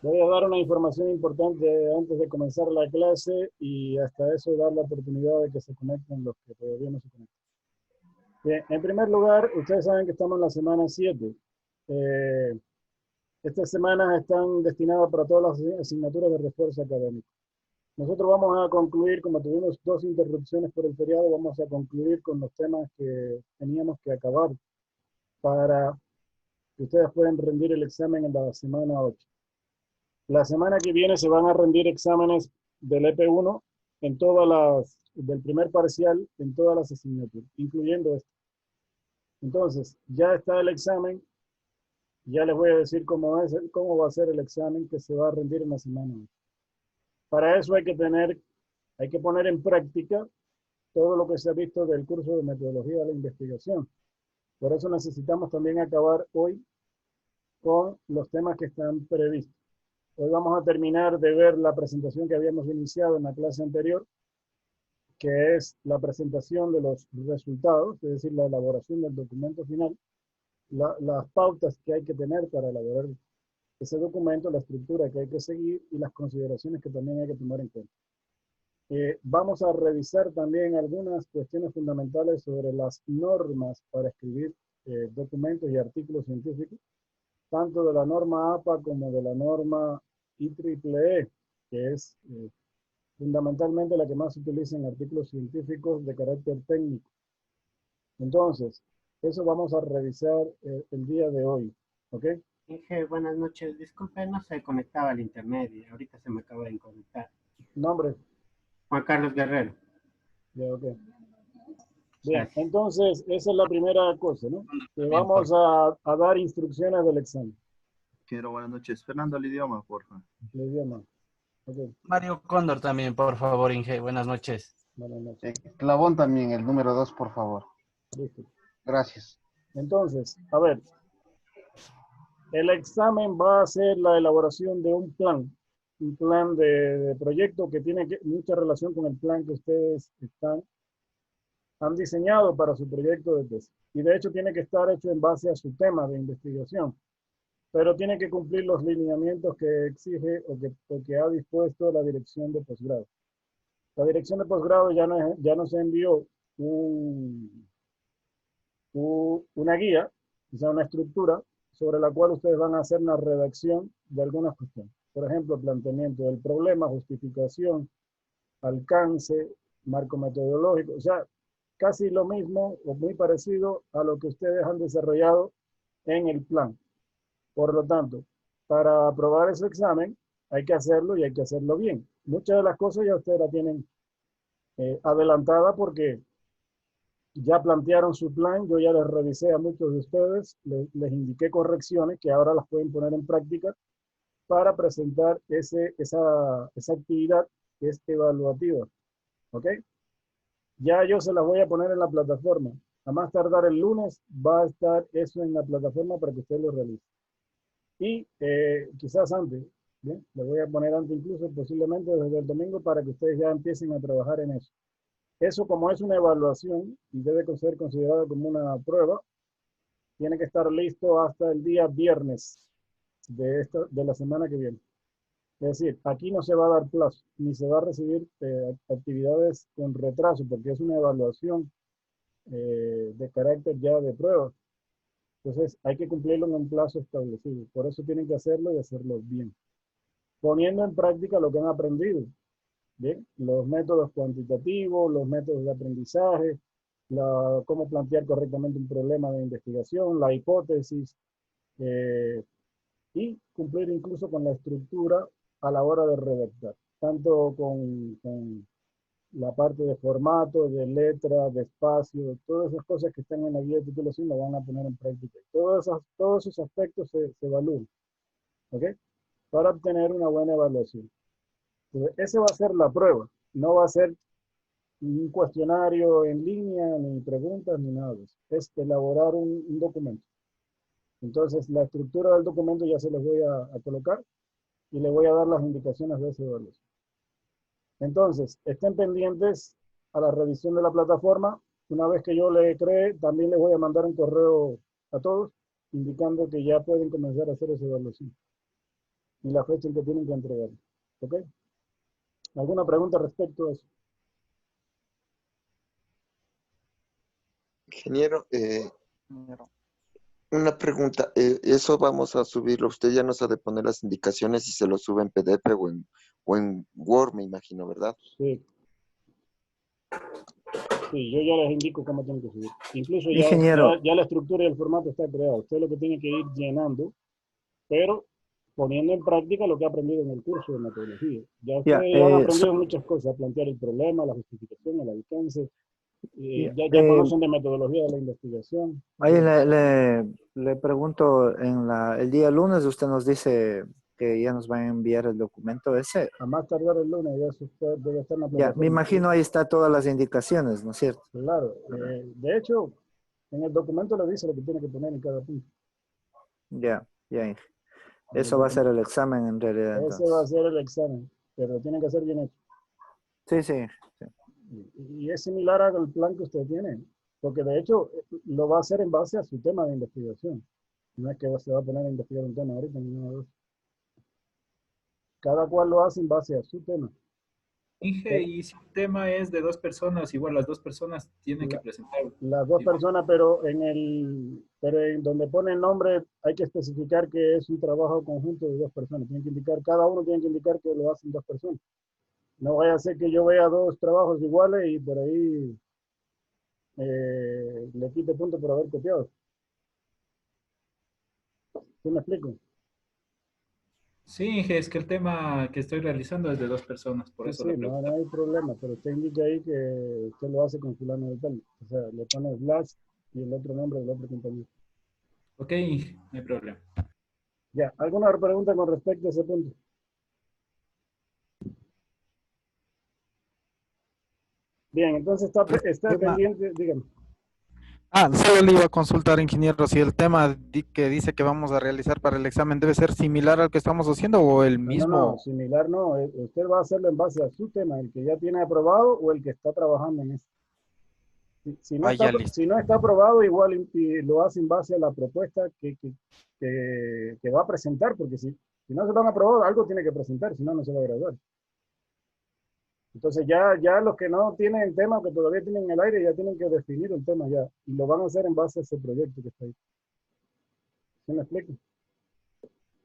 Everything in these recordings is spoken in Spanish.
Voy a dar una información importante antes de comenzar la clase y hasta eso dar la oportunidad de que se conecten los que todavía no se conectan. Bien, en primer lugar, ustedes saben que estamos en la semana 7. Eh, Estas semanas están destinadas para todas las asignaturas de refuerzo académico. Nosotros vamos a concluir, como tuvimos 2 interrupciones por el feriado, vamos a concluir con los temas que teníamos que acabar para que ustedes puedan rendir el examen en la semana 8. La semana que viene se van a rendir exámenes del EP1 en todas del primer parcial en todas las asignaturas, incluyendo este. Entonces, ya está el examen, ya les voy a decir cómo va a ser el examen que se va a rendir en la semana 8. Para eso hay que poner en práctica todo lo que se ha visto del curso de metodología de la investigación. Por eso necesitamos también acabar hoy con los temas que están previstos. Hoy vamos a terminar de ver la presentación que habíamos iniciado en la clase anterior, que es la presentación de los resultados, es decir, la elaboración del documento final, las pautas que hay que tener para elaborar ese documento, la estructura que hay que seguir y las consideraciones que también hay que tomar en cuenta. Vamos a revisar también algunas cuestiones fundamentales sobre las normas para escribir documentos y artículos científicos, tanto de la norma APA como de la norma IEEE, que es fundamentalmente la que más se utiliza en artículos científicos de carácter técnico. Entonces, eso vamos a revisar el día de hoy, ¿ok? Inge, buenas noches. Disculpe, no se conectaba al internet y ahorita se me acaba de conectar. Nombre, Juan Carlos Guerrero. ya, ok. Bien, Gracias. entonces, esa es la primera cosa, ¿no? Que También, por vamos a dar instrucciones del examen. quiero buenas noches. Fernando, el idioma, por favor. El idioma. Ok, Mario Cóndor también, por favor, Inge. Buenas noches. buenas noches. Clavón también, el número 2, por favor. Listo. Gracias. Entonces, a ver, el examen va a ser la elaboración de un plan de proyecto que tiene mucha relación con el plan que ustedes han diseñado para su proyecto de tesis. Y de hecho tiene que estar hecho en base a su tema de investigación, pero tiene que cumplir los lineamientos que exige o que ha dispuesto la dirección de posgrado. La dirección de posgrado ya nos envió una guía, o sea, una estructura sobre la cual ustedes van a hacer una redacción de algunas cuestiones. Por ejemplo, planteamiento del problema, justificación, alcance, marco metodológico, o sea, casi lo mismo o muy parecido a lo que ustedes han desarrollado en el plan. Por lo tanto, para aprobar ese examen hay que hacerlo y hay que hacerlo bien. Muchas de las cosas ya ustedes la tienen adelantada porque ya plantearon su plan, yo ya les revisé a muchos de ustedes, les indiqué correcciones que ahora las pueden poner en práctica para presentar esa actividad que es evaluativa. ¿Ok? Ya yo se las voy a poner en la plataforma. A más tardar el lunes va a estar eso en la plataforma para que ustedes lo realicen. Y quizás antes, ¿bien? Lo voy a poner antes incluso, posiblemente desde el domingo, para que ustedes ya empiecen a trabajar en eso. Eso, como es una evaluación y debe ser considerado como una prueba, tiene que estar listo hasta el día viernes de la semana que viene. Es decir, aquí no se va a dar plazo, ni se va a recibir actividades con retraso, porque es una evaluación de carácter ya de prueba. Entonces, hay que cumplirlo en un plazo establecido. Por eso tienen que hacerlo y hacerlo bien. Poniendo en práctica lo que han aprendido. Bien, los métodos cuantitativos, los métodos de aprendizaje, cómo plantear correctamente un problema de investigación, la hipótesis, y cumplir incluso con la estructura a la hora de redactar, tanto con la parte de formato, de letra, de espacio, todas esas cosas que están en la guía de titulación las van a poner en práctica. Todos esos aspectos se evalúan, ¿ok? Para obtener una buena evaluación. Entonces, esa va a ser la prueba, no va a ser un cuestionario en línea, ni preguntas, ni nada de eso. Es elaborar un documento. Entonces, la estructura del documento ya se les voy a colocar y les voy a dar las indicaciones de esa evaluación. Entonces, estén pendientes a la revisión de la plataforma. Una vez que yo le cree, también les voy a mandar un correo a todos indicando que ya pueden comenzar a hacer esa evaluación. y la fecha en que tienen que entregar. ¿Ok? ¿Alguna pregunta respecto a eso? Ingeniero, una pregunta. Eso vamos a subirlo. Usted ya nos ha de poner las indicaciones y se lo sube en PDF o en Word, me imagino, ¿verdad? Sí. Sí, yo ya les indico cómo tienen que subir. Incluso Ingeniero, ya la estructura y el formato está creado. Usted lo que tiene que ir llenando, pero poniendo en práctica lo que ha aprendido en el curso de metodología. Ya ya, ustedes ya han aprendido muchas cosas, plantear el problema, la justificación, el alcance, ya, ya conocen de metodología de la investigación. ahí le pregunto, el día lunes usted nos dice que ya nos van a enviar el documento ese. A más tardar el lunes ya eso debe estar en la Ya, me plataforma. imagino ahí está todas las indicaciones, ¿no es cierto? Claro. De hecho, en el documento le dice lo que tiene que poner en cada punto. Ya, ya. Eso va a ser el examen en realidad Ese va a entonces. ser el examen, pero tiene que ser bien hecho. Sí, sí, sí. Y es similar al plan que usted tiene, porque de hecho lo va a hacer en base a su tema de investigación. No es que se va a poner a investigar un tema ahorita, ni nada de eso. Cada cual lo hace en base a su tema. Inge, y si el tema es de dos personas, igual las dos personas tienen que La- presentar. las dos personas, pero en donde pone el nombre hay que especificar que es un trabajo conjunto de dos personas. Tienen que indicar, cada uno tiene que indicar que lo hacen dos personas. No vaya a ser que yo vea dos trabajos iguales y por ahí le quite punto por haber copiado. ¿Sí me explico? Sí, Inge, es que el tema que estoy realizando es de dos personas, por Sí, eso sí, le no pregunto. hay problema, pero usted indica ahí que usted lo hace con fulano de tal. O sea, le pone slash y el otro nombre del otro compañero. Ok, Inge, no hay problema. Ya, ¿alguna pregunta con respecto a ese punto? Bien, entonces está Tema- pendiente, dígame. Solo le iba a consultar, ingeniero, si el tema que dice que vamos a realizar para el examen debe ser similar al que estamos haciendo o el No, mismo. similar no. Usted va a hacerlo en base a su tema, el que ya tiene aprobado o el que está trabajando en eso. Ya listo. Si no está aprobado, igual y lo hace en base a la propuesta que va a presentar, porque si no se lo han aprobado, algo tiene que presentar, si no, no se va a graduar. Entonces ya los que no tienen tema, que todavía tienen en el aire, ya tienen que definir el tema ya, y lo van a hacer en base a ese proyecto que está ahí. ¿Sí me explico?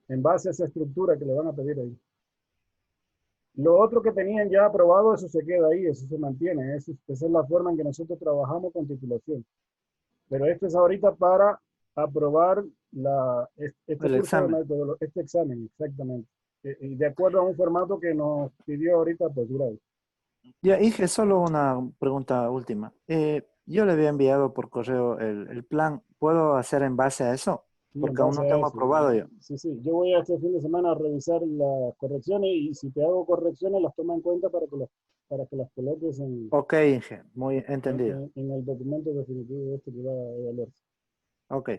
En base a esa estructura que le van a pedir ahí. Lo otro que tenían ya aprobado, eso se queda ahí, eso se mantiene. Esa es la forma en que nosotros trabajamos con titulación. Pero esto es ahorita para aprobar este El curso de examen. metodología, este examen, exactamente. Y de acuerdo a un formato que nos pidió ahorita posgrado. Ya, Inge, solo una pregunta última. Yo le había enviado por correo el plan. ¿Puedo hacer en base a eso? Sí, en Porque aún base no a tengo eso. aprobado yo. Sí, sí. Yo voy a este fin de semana a revisar las correcciones y si te hago correcciones las toma en cuenta para que las coloques Ok, Inge, muy entendido. en el documento definitivo de este que va a evaluarse. Ok.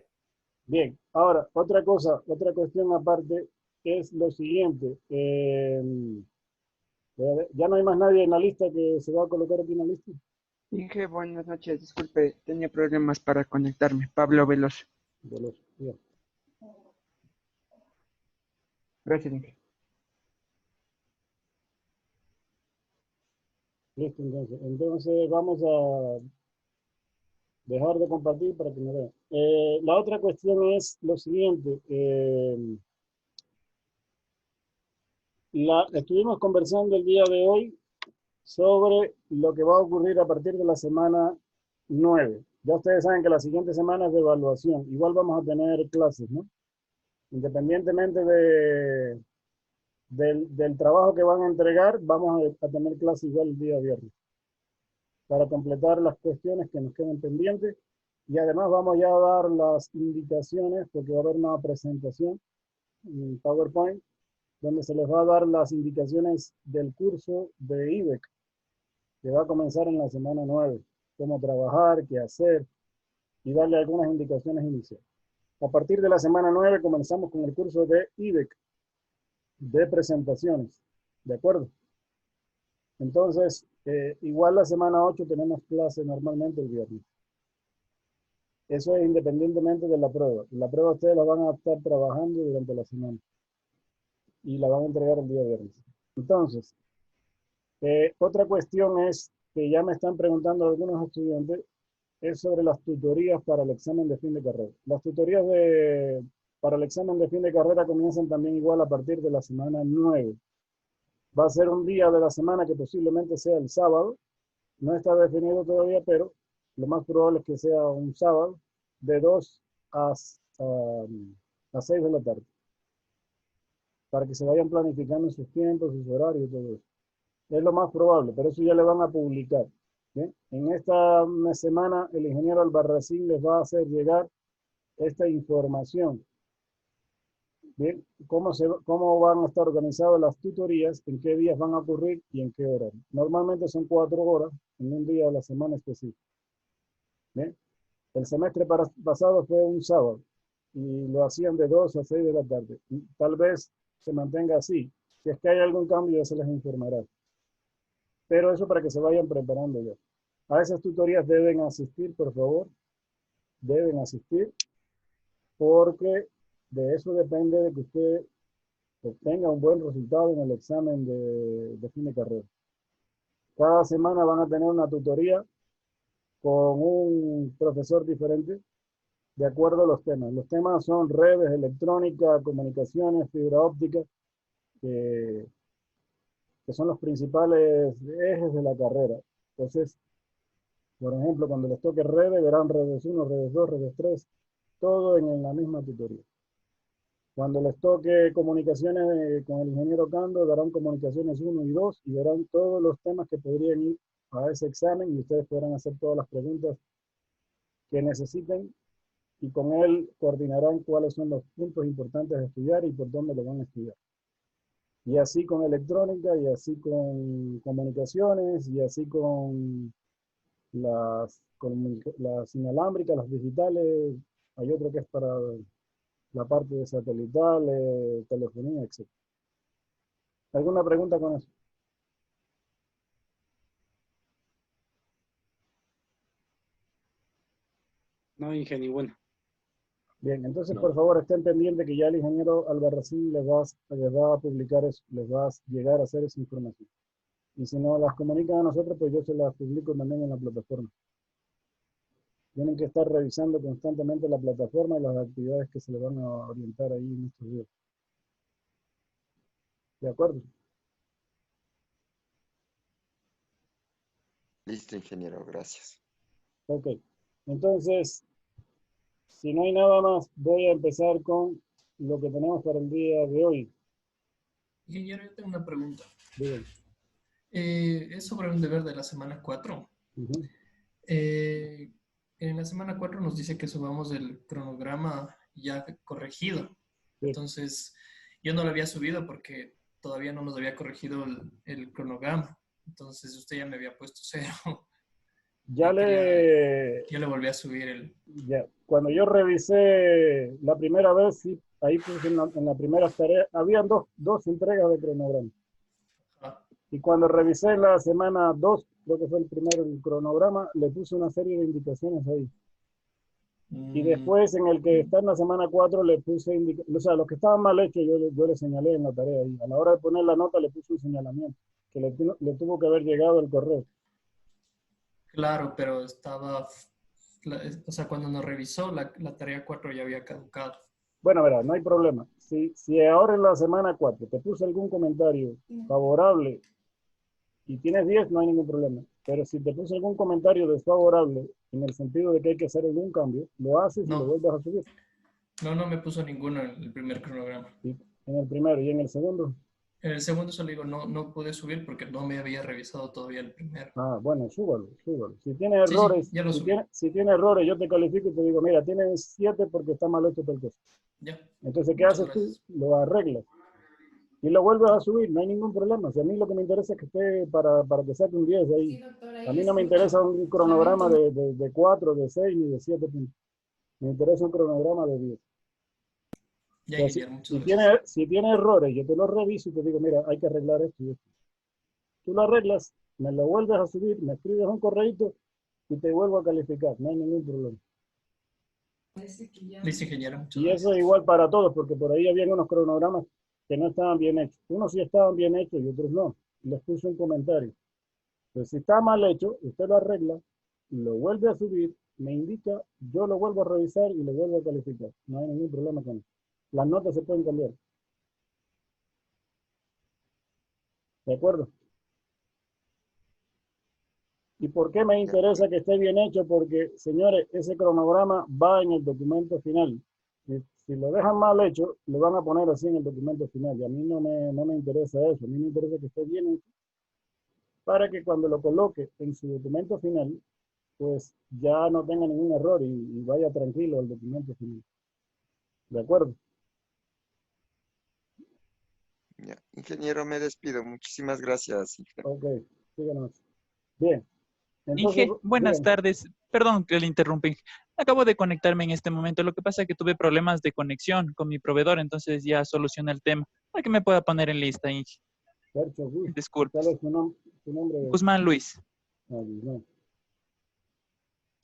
Bien, ahora, otra cuestión aparte es lo siguiente. Ya no hay más nadie en la lista que se va a colocar aquí en la lista. Inge, buenas noches. Disculpe, tenía problemas para conectarme. Pablo Veloz. Bien. Gracias, Inge. Listo, entonces vamos a dejar de compartir para que me vean. La otra cuestión es lo siguiente. Estuvimos conversando el día de hoy sobre lo que va a ocurrir a partir de la semana 9. Ya ustedes saben que la siguiente semana es de evaluación. Igual vamos a tener clases, ¿no? Independientemente del trabajo que van a entregar, vamos a tener clases igual el día viernes para completar las cuestiones que nos queden pendientes. Y además vamos ya a dar las indicaciones, porque va a haber una presentación en PowerPoint, donde se les va a dar las indicaciones del curso de IBEC, que va a comenzar en la semana 9. Cómo trabajar, qué hacer, y darle algunas indicaciones iniciales. A partir de la semana 9 comenzamos con el curso de IBEC, de presentaciones. ¿De acuerdo? Entonces, igual la semana 8 tenemos clase normalmente el viernes. Eso es independientemente de la prueba. La prueba ustedes la van a estar trabajando durante la semana. y la van a entregar el día viernes. Entonces, otra cuestión es que ya me están preguntando algunos estudiantes, es sobre las tutorías para el examen de fin de carrera. Las tutorías para el examen de fin de carrera comienzan también igual a partir de la semana 9. Va a ser un día de la semana que posiblemente sea el sábado. No está definido todavía, pero lo más probable es que sea un sábado de 2 a 6 de la tarde. Para que se vayan planificando sus tiempos, sus horarios y todo eso. Es lo más probable, pero eso ya le van a publicar. ¿Bien? En esta semana el ingeniero Albarracín les va a hacer llegar esta información. Bien, cómo van a estar organizadas las tutorías, en qué días van a ocurrir y en qué horario. Normalmente son 4 horas en un día de la semana específico. Bien, el semestre pasado fue un sábado y lo hacían de 2 a 6 de la tarde. Tal vez se mantenga así. Si es que hay algún cambio ya se les informará. Pero eso para que se vayan preparando ya. A esas tutorías deben asistir, por favor. Deben asistir porque de eso depende de que usted obtenga un buen resultado en el examen de fin de carrera. Cada semana van a tener una tutoría con un profesor diferente de acuerdo a los temas. Los temas son redes, electrónica, comunicaciones, fibra óptica, que son los principales ejes de la carrera. Entonces, por ejemplo, cuando les toque redes, verán redes 1, redes 2, redes 3, todo en la misma tutoría. Cuando les toque comunicaciones con el ingeniero Cando, darán comunicaciones 1 y 2 y verán todos los temas que podrían ir a ese examen y ustedes podrán hacer todas las preguntas que necesiten y con él coordinarán cuáles son los puntos importantes a estudiar y por dónde lo van a estudiar. Y así con electrónica, y así con comunicaciones, y así con las inalámbricas, las digitales. Hay otro que es para la parte de satelital, telefonía, etc. ¿Alguna pregunta con eso? No, ingeniero, bueno. Bien, entonces por favor estén pendientes que ya el ingeniero Albarracín les va a publicar eso, les va a llegar a hacer esa información. Y si no las comunican a nosotros, pues yo se las publico también en la plataforma. Tienen que estar revisando constantemente la plataforma y las actividades que se les van a orientar ahí en estos días. ¿De acuerdo? Listo, ingeniero, gracias. Ok, entonces, si no hay nada más, voy a empezar con lo que tenemos para el día de hoy. Ingeniero, yo tengo una pregunta. Dígame. Es sobre un deber de la semana 4. En la semana 4 nos dice que subamos el cronograma ya corregido. Sí. Entonces, yo no lo había subido porque todavía no nos había corregido el cronograma. Entonces, usted ya me había puesto 0. Yo le volví a subir Ya, cuando yo revisé la primera vez, sí, ahí puse en la primera tarea, habían dos entregas de cronograma. Y cuando revisé la semana 2, creo que fue el primer cronograma, le puse una serie de indicaciones ahí. Y después en el que está en la semana 4 le puse indicaciones, o sea, los que estaban mal hechos yo le señalé en la tarea ahí. A la hora de poner la nota le puse un señalamiento, que le tuvo que haber llegado el correo. Claro, pero estaba, o sea, cuando nos revisó la tarea 4 ya había caducado. Bueno, verá, no hay problema. Si ahora en la semana 4 te puse algún comentario favorable y tienes 10, no hay ningún problema. Pero si te puse algún comentario desfavorable, en el sentido de que hay que hacer algún cambio, lo haces y lo vuelves a subir. No me puso ninguno en el primer cronograma. Sí, en el primero. ¿Y en el segundo? En el segundo solo digo, no pude subir porque no me había revisado todavía el primero. Ah, bueno, súbalo. Si tiene errores, si tiene errores, yo te califico y te digo, mira, tienes 7 porque está mal hecho tal cosa. Ya. Entonces, ¿qué haces tú? Lo arreglas. Y lo vuelves a subir, no hay ningún problema. Si a mí lo que me interesa es que esté para que saque un 10 de ahí. A mí no me interesa un cronograma de 4, de 6 ni de 7 puntos. Me interesa un cronograma de 10. Ya, o sea, si tiene errores, yo te los reviso y te digo, mira, hay que arreglar esto y esto. Tú lo arreglas, me lo vuelves a subir, me escribes un correíto y te vuelvo a calificar. No hay ningún problema. Listo, ingeniero. Muchas Y eso gracias. es igual para todos, porque por ahí habían unos cronogramas que no estaban bien hechos. Unos sí estaban bien hechos y otros no. Les puse un comentario. Entonces, si está mal hecho, usted lo arregla, lo vuelve a subir, me indica, yo lo vuelvo a revisar y lo vuelvo a calificar. No hay ningún problema con eso. Las notas se pueden cambiar. ¿De acuerdo? ¿Y por qué me interesa que esté bien hecho? Porque, señores, ese cronograma va en el documento final. Si lo dejan mal hecho, lo van a poner así en el documento final. Y a mí no me interesa eso. A mí me interesa que esté bien hecho para que cuando lo coloque en su documento final, pues ya no tenga ningún error y vaya tranquilo al documento final. ¿De acuerdo? Ya. Ingeniero, me despido. Muchísimas gracias, ingeniero. Ok, síganos. Bien. Entonces, Inge, buenas díganme. tardes. Perdón que le interrumpí. Acabo de conectarme en este momento. Lo que pasa es que tuve problemas de conexión con mi proveedor, entonces ya solucioné el tema. Para que me pueda poner en lista, Inge. Sergio, ¿cuál Disculpas. es su nombre? Guzmán Luis. Ah, Guzmán.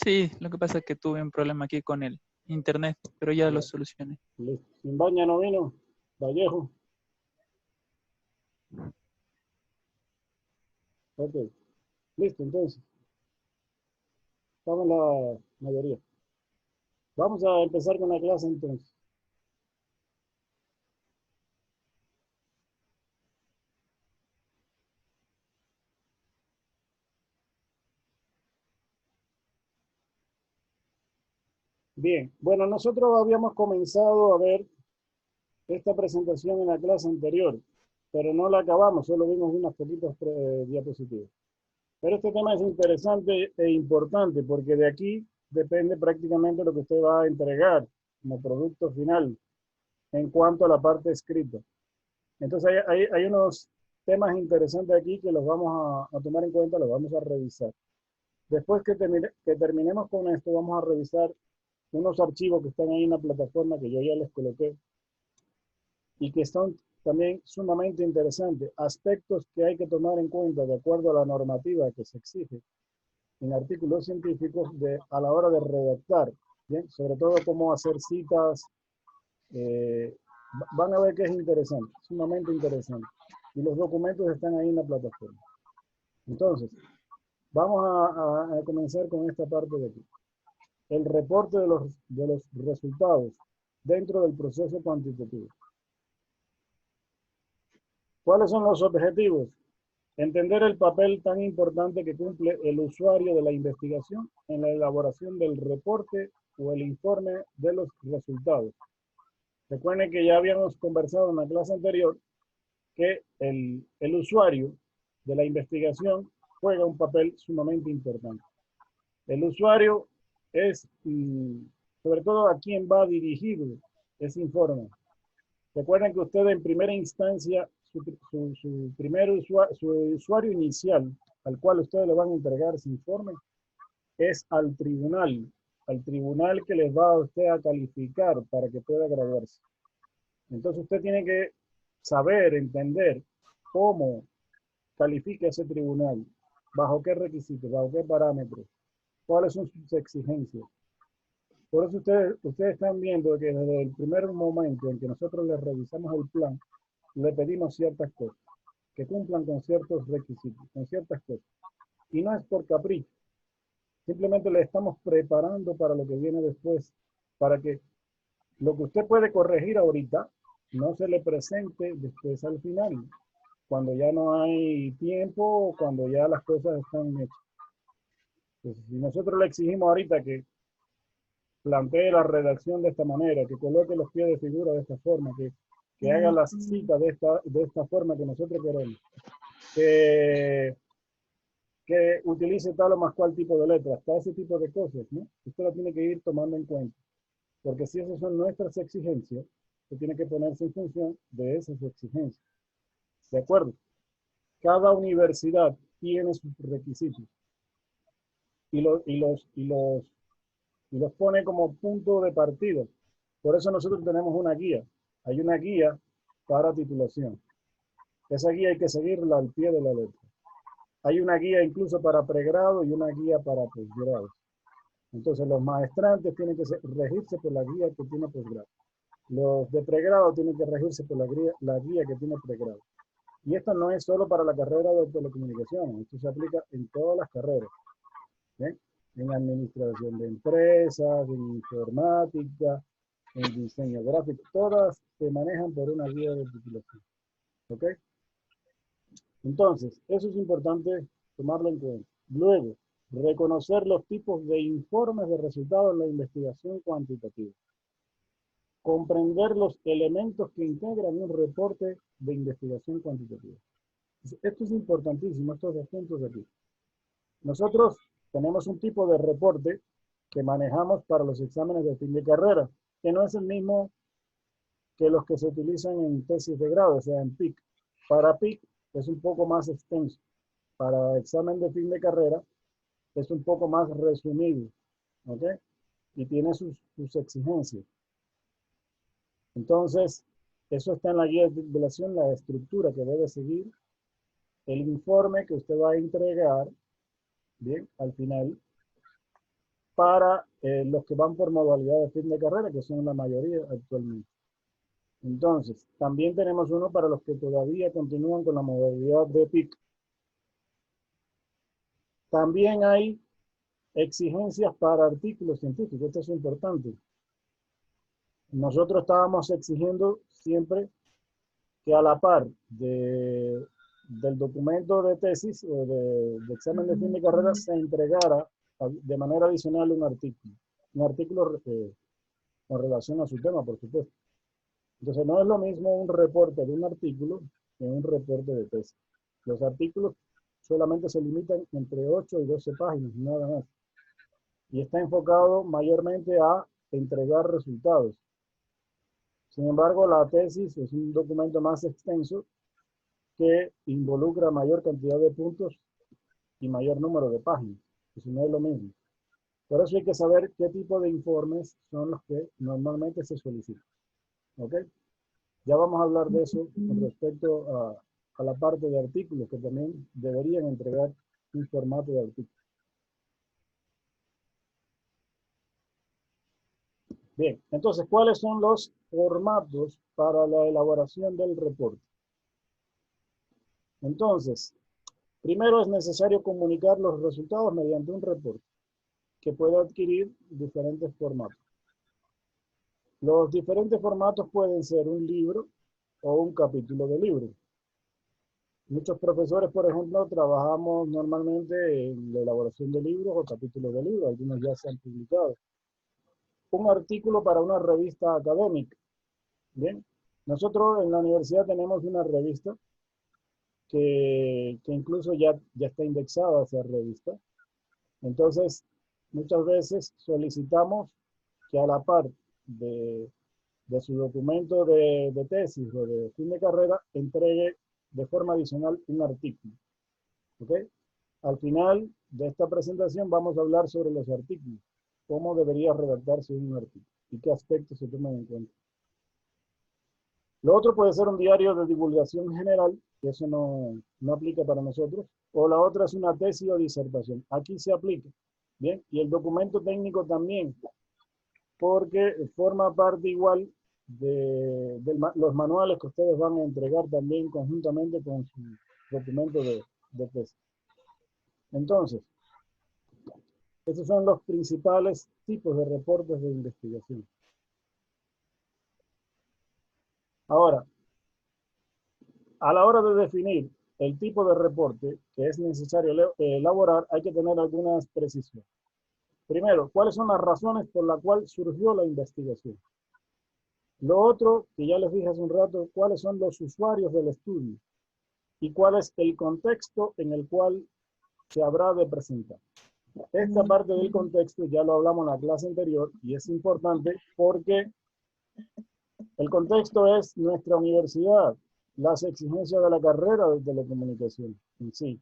Sí, lo que pasa es que tuve un problema aquí con el internet, pero ya lo solucioné. Listo. Simbaña no vino. Vallejo. Ok. Listo, entonces. Estamos la mayoría. Vamos a empezar con la clase entonces. Bien, bueno, nosotros habíamos comenzado a ver esta presentación en la clase anterior, pero no la acabamos, solo vimos unas poquitas diapositivas. Pero este tema es interesante e importante porque de aquí depende prácticamente lo que usted va a entregar como producto final en cuanto a la parte escrita. Entonces hay unos temas interesantes aquí que los vamos a tomar en cuenta, los vamos a revisar. Después que terminemos con esto, vamos a revisar unos archivos que están ahí en la plataforma que yo ya les coloqué y que son también sumamente interesantes, aspectos que hay que tomar en cuenta de acuerdo a la normativa que se exige en artículos científicos a la hora de redactar, ¿bien? Sobre todo cómo hacer citas, van a ver que es interesante, sumamente interesante. Y los documentos están ahí en la plataforma. Entonces, vamos a comenzar con esta parte de aquí. El reporte de los resultados dentro del proceso cuantitativo. ¿Cuáles son los objetivos? Entender el papel tan importante que cumple el usuario de la investigación en la elaboración del reporte o el informe de los resultados. Recuerden que ya habíamos conversado en la clase anterior que el usuario de la investigación juega un papel sumamente importante. El usuario es, sobre todo, a quién va dirigido ese informe. Recuerden que usted en primera instancia, su usuario inicial al cual ustedes le van a entregar ese informe es al tribunal que les va a usted a calificar para que pueda graduarse. Entonces usted tiene que saber, entender cómo califica ese tribunal, bajo qué requisitos, bajo qué parámetros, cuáles son sus exigencias. Por eso ustedes están viendo que desde el primer momento en que nosotros les revisamos el plan, le pedimos ciertas cosas, que cumplan con ciertos requisitos, con ciertas cosas. Y no es por capricho, simplemente le estamos preparando para lo que viene después, para que lo que usted puede corregir ahorita no se le presente después al final, cuando ya no hay tiempo, cuando ya las cosas están hechas. Entonces, si nosotros le exigimos ahorita que plantee la redacción de esta manera, que coloque los pies de figura de esta forma, que haga las citas de esta forma que nosotros queremos, que utilice tal o más cual tipo de letras, todo ese tipo de cosas, ¿no? Usted lo tiene que ir tomando en cuenta, porque si esas son nuestras exigencias, usted tiene que ponerse en función de esas exigencias. ¿De acuerdo? Cada universidad tiene sus requisitos y los pone como punto de partida. Por eso nosotros tenemos una guía. Hay una guía para titulación. Esa guía hay que seguirla al pie de la letra. Hay una guía incluso para pregrado y una guía para posgrado. Entonces, los maestrantes tienen que regirse por la guía que tiene posgrado. Los de pregrado tienen que regirse por la guía que tiene pregrado. Y esto no es solo para la carrera de telecomunicaciones, esto se aplica en todas las carreras. ¿Bien? En administración de empresas, en informática, en diseño gráfico, todas se manejan por una guía de titulación. ¿Ok? Entonces, eso es importante tomarlo en cuenta. Luego, reconocer los tipos de informes de resultados en la investigación cuantitativa. Comprender los elementos que integran un reporte de investigación cuantitativa. Esto es importantísimo, estos dos puntos de aquí. Nosotros tenemos un tipo de reporte que manejamos para los exámenes de fin de carrera, que no es el mismo que los que se utilizan en tesis de grado, o sea, en PIC. Para PIC es un poco más extenso. Para examen de fin de carrera es un poco más resumido, ¿ok? Y tiene sus exigencias. Entonces, eso está en la guía de titulación, la estructura que debe seguir, el informe que usted va a entregar, bien, al final, para los que van por modalidad de fin de carrera, que son la mayoría actualmente. Entonces, también tenemos uno para los que todavía continúan con la modalidad de PIC. También hay exigencias para artículos científicos, esto es importante. Nosotros estábamos exigiendo siempre que a la par del documento de tesis o de examen de fin de carrera se entregara de manera adicional un artículo con relación a su tema, por supuesto. Entonces no es lo mismo un reporte de un artículo que un reporte de tesis. Los artículos solamente se limitan entre 8 y 12 páginas, nada más. Y está enfocado mayormente a entregar resultados. Sin embargo, la tesis es un documento más extenso que involucra mayor cantidad de puntos y mayor número de páginas. Eso no es lo mismo. Por eso hay que saber qué tipo de informes son los que normalmente se solicitan. ¿Ok? Ya vamos a hablar de eso con respecto a la parte de artículos, que también deberían entregar un formato de artículo. Bien, entonces, ¿cuáles son los formatos para la elaboración del reporte? Entonces, primero es necesario comunicar los resultados mediante un reporte que puede adquirir diferentes formatos. Los diferentes formatos pueden ser un libro o un capítulo de libro. Muchos profesores, por ejemplo, trabajamos normalmente en la elaboración de libros o capítulos de libros, algunos ya se han publicado. Un artículo para una revista académica. Bien, nosotros en la universidad tenemos una revista que incluso ya está indexada esa revista. Entonces, muchas veces solicitamos que a la par de su documento de tesis o de fin de carrera, entregue de forma adicional un artículo. ¿Ok? Al final de esta presentación vamos a hablar sobre los artículos, cómo debería redactarse un artículo y qué aspectos se toman en cuenta. Lo otro puede ser un diario de divulgación general, que eso no aplica para nosotros, o la otra es una tesis o disertación. Aquí se aplica, ¿bien? Y el documento técnico también, porque forma parte igual de los manuales que ustedes van a entregar también conjuntamente con su documento de tesis. Entonces, esos son los principales tipos de reportes de investigación. Ahora, a la hora de definir el tipo de reporte que es necesario elaborar, hay que tener algunas precisiones. Primero, ¿cuáles son las razones por las cuales surgió la investigación? Lo otro, que ya les dije hace un rato, ¿cuáles son los usuarios del estudio? ¿Y cuál es el contexto en el cual se habrá de presentar? Esta parte del contexto ya lo hablamos en la clase anterior y es importante porque el contexto es nuestra universidad, las exigencias de la carrera de telecomunicación en sí.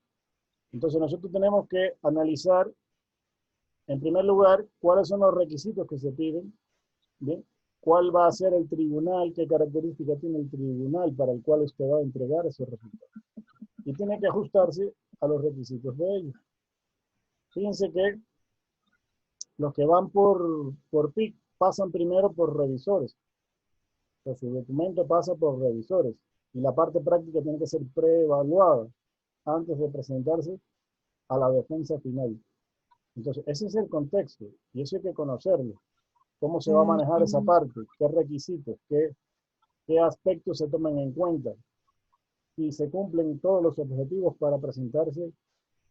Entonces nosotros tenemos que analizar, en primer lugar, cuáles son los requisitos que se piden, ¿bien? ¿Cuál va a ser el tribunal? ¿Qué características tiene el tribunal para el cual usted va a entregar esos resultados? Y tiene que ajustarse a los requisitos de ellos. Fíjense que los que van por PIC pasan primero por revisores. O sea, su documento pasa por revisores y la parte práctica tiene que ser preevaluada antes de presentarse a la defensa final. Entonces, ese es el contexto y eso hay que conocerlo. ¿Cómo se va a manejar esa parte? ¿Qué requisitos? ¿Qué aspectos se toman en cuenta? Y se cumplen todos los objetivos para presentarse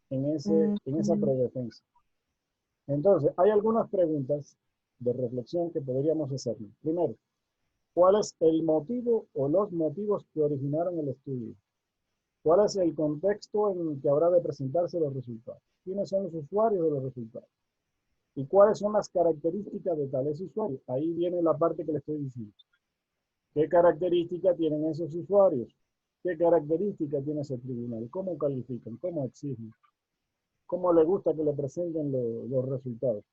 en esa predefensa. Entonces, hay algunas preguntas de reflexión que podríamos hacernos. Primero, ¿cuál es el motivo o los motivos que originaron el estudio? ¿Cuál es el contexto en el que habrá de presentarse los resultados? ¿Quiénes son los usuarios de los resultados? ¿Y cuáles son las características de tales usuarios? Ahí viene la parte que le estoy diciendo. ¿Qué características tienen esos usuarios? ¿Qué características tiene ese tribunal? ¿Cómo califican? ¿Cómo exigen? ¿Cómo le gusta que le presenten los resultados?